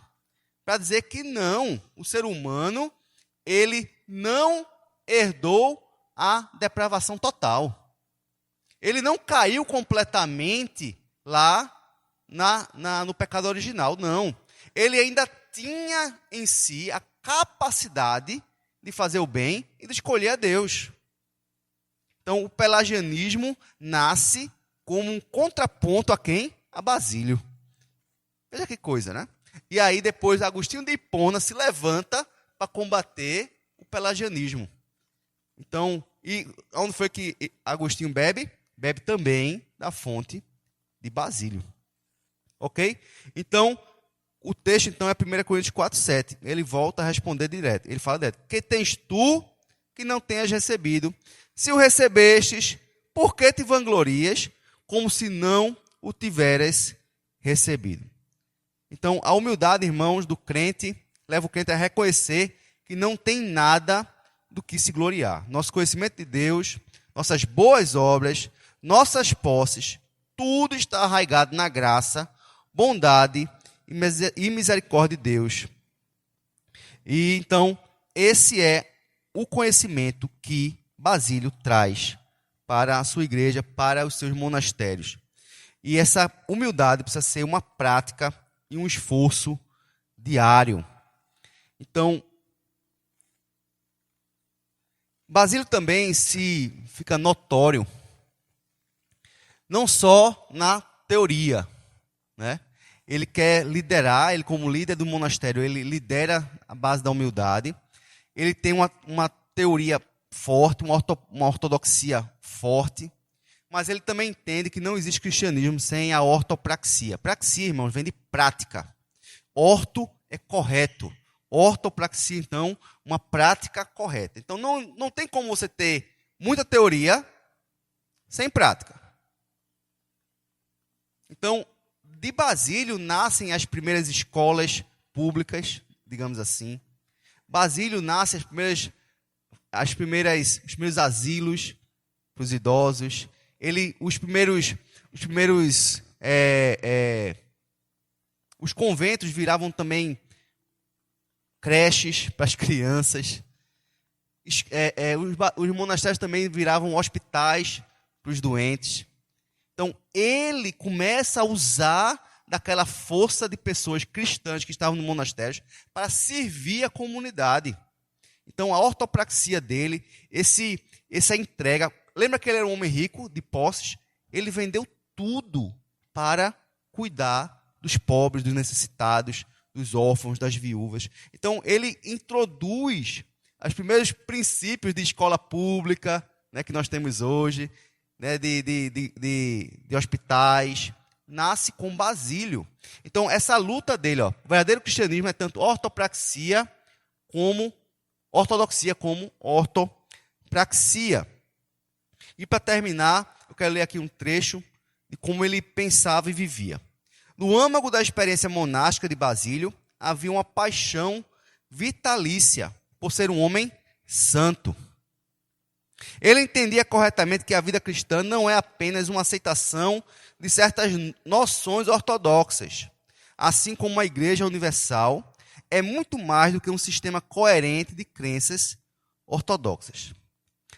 para dizer que não, o ser humano, ele não herdou a depravação total. Ele não caiu completamente lá no pecado original, não. Ele ainda tinha em si a capacidade de fazer o bem e de escolher a Deus. Então, o pelagianismo nasce como um contraponto a quem? A Basílio. Veja que coisa, né? E aí, depois, Agostinho de Hipona se levanta para combater o pelagianismo. Então, e onde foi que Agostinho bebe? Bebe também da fonte de Basílio. Ok? Então, o texto então é 1 Coríntios 4:7. Ele volta a responder direto. Ele fala direto: que tens tu que não tenhas recebido? Se o recebestes, por que te vanglorias, como se não o tiveres recebido? Então, a humildade, irmãos, do crente, leva o crente a reconhecer que não tem nada do que se gloriar. Nosso conhecimento de Deus, nossas boas obras, nossas posses, tudo está arraigado na graça, bondade e misericórdia de Deus. E então, esse é o conhecimento que Basílio traz para a sua igreja, para os seus monastérios. E essa humildade precisa ser uma prática e um esforço diário. Então, Basílio também fica notório, não só na teoria, né? Ele quer liderar, ele como líder do monastério, ele lidera a base da humildade. Ele tem uma teoria forte, uma ortodoxia forte, mas ele também entende que não existe cristianismo sem a ortopraxia. Praxia, irmãos, vem de prática. Orto é correto. Ortopraxia, então, uma prática correta. Então, não tem como você ter muita teoria sem prática. Então, de Basílio nascem as primeiras escolas públicas, digamos assim. Basílio nasce os primeiros asilos para os idosos. Os conventos viravam também creches para as crianças. Os monastérios também viravam hospitais para os doentes. Então, ele começa a usar daquela força de pessoas cristãs que estavam no monastério para servir a comunidade. Então, a ortopraxia dele, essa entrega... Lembra que ele era um homem rico, de posses? Ele vendeu tudo para cuidar dos pobres, dos necessitados, dos órfãos, das viúvas. Então, ele introduz os primeiros princípios de escola pública, né, que nós temos hoje, né, de hospitais, nasce com Basílio. Então, essa luta dele, o verdadeiro cristianismo é tanto ortopraxia como ortodoxia, como ortopraxia. E para terminar, eu quero ler aqui um trecho de como ele pensava e vivia. No âmago da experiência monástica de Basílio, havia uma paixão vitalícia por ser um homem santo. Ele entendia corretamente que a vida cristã não é apenas uma aceitação de certas noções ortodoxas, assim como a Igreja Universal é muito mais do que um sistema coerente de crenças ortodoxas.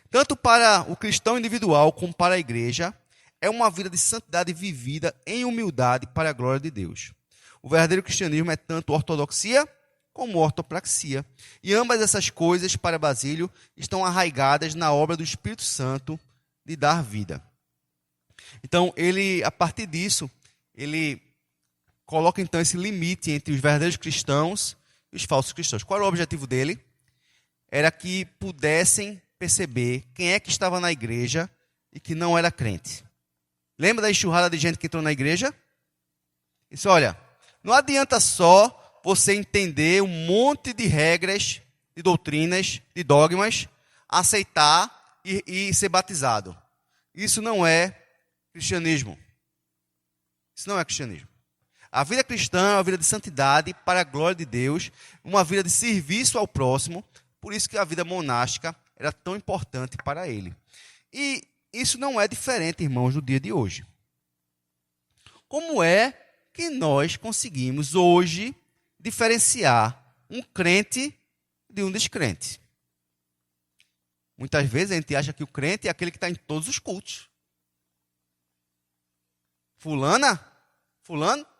Tanto para o cristão individual como para a Igreja, é uma vida de santidade vivida em humildade para a glória de Deus. O verdadeiro cristianismo é tanto ortodoxia como ortopraxia. E ambas essas coisas, para Basílio, estão arraigadas na obra do Espírito Santo de dar vida. Então, ele, a partir disso, ele coloca então esse limite entre os verdadeiros cristãos e os falsos cristãos. Qual era o objetivo dele? Era que pudessem perceber quem é que estava na igreja e que não era crente. Lembra da enxurrada de gente que entrou na igreja? Isso, olha, não adianta só você entender um monte de regras, de doutrinas, de dogmas, aceitar e ser batizado. Isso não é cristianismo. Isso não é cristianismo. A vida cristã é uma vida de santidade para a glória de Deus, uma vida de serviço ao próximo, por isso que a vida monástica era tão importante para ele. E isso não é diferente, irmãos, no dia de hoje. Como é que nós conseguimos hoje diferenciar um crente de um descrente? Muitas vezes a gente acha que o crente é aquele que está em todos os cultos. Fulano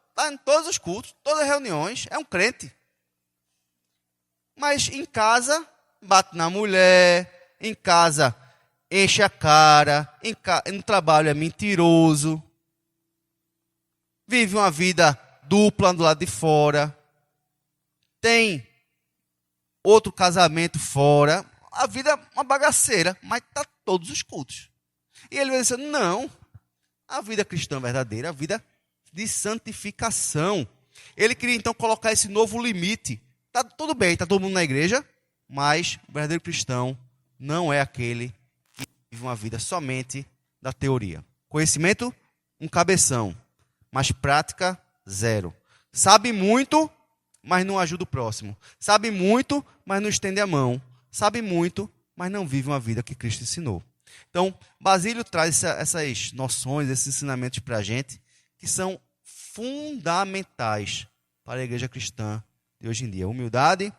está em todos os cultos, todas as reuniões, é um crente. Mas em casa, bate na mulher, em casa, enche a cara, no trabalho é mentiroso, vive uma vida dupla do lado de fora, tem outro casamento fora, a vida é uma bagaceira, mas está todos os cultos. E ele vai dizer, não, a vida cristã verdadeira, a vida de santificação. Ele queria então colocar esse novo limite. Tá tudo bem, está todo mundo na igreja, mas o verdadeiro cristão não é aquele que vive uma vida somente da teoria. Conhecimento, um cabeção, mas prática, zero. Sabe muito, mas não ajuda o próximo. Sabe muito, mas não estende a mão. Sabe muito, mas não vive uma vida que Cristo ensinou. Então, Basílio traz essas noções, esses ensinamentos para a gente, que são fundamentais para a igreja cristã de hoje em dia. Humildade,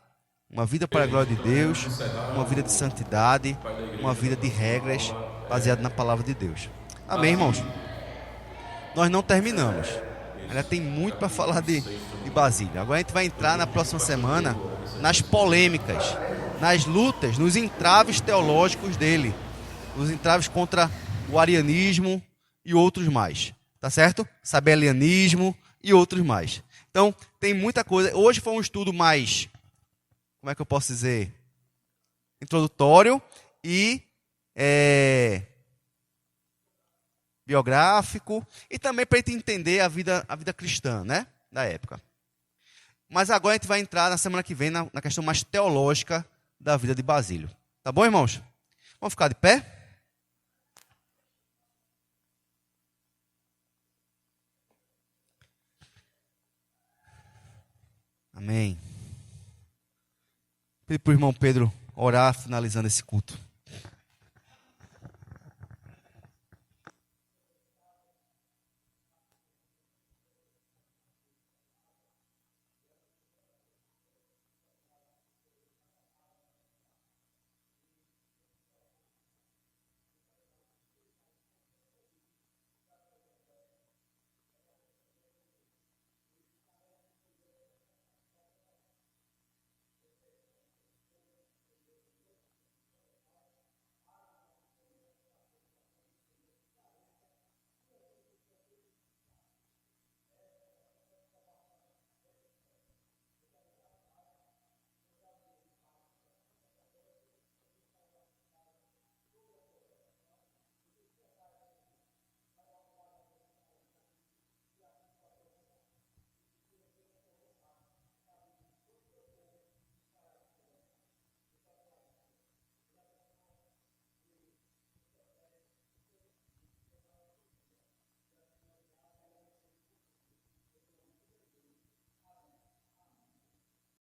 uma vida para a glória de Deus, uma vida de santidade, uma vida de regras baseada na palavra de Deus. Amém, irmãos? Nós não terminamos. Ainda tem muito para falar de Basílio. Agora a gente vai entrar na próxima semana nas polêmicas, nas lutas, nos entraves teológicos dele. Os entraves contra o arianismo e outros mais. Tá certo? Sabelianismo e outros mais. Então, tem muita coisa. Hoje foi um estudo mais, como é que eu posso dizer? Introdutório e biográfico. E também para a gente entender a vida cristã, né? Da época. Mas agora a gente vai entrar na semana que vem na questão mais teológica da vida de Basílio. Tá bom, irmãos? Vamos ficar de pé? Amém. Pedir para o irmão Pedro orar, finalizando esse culto.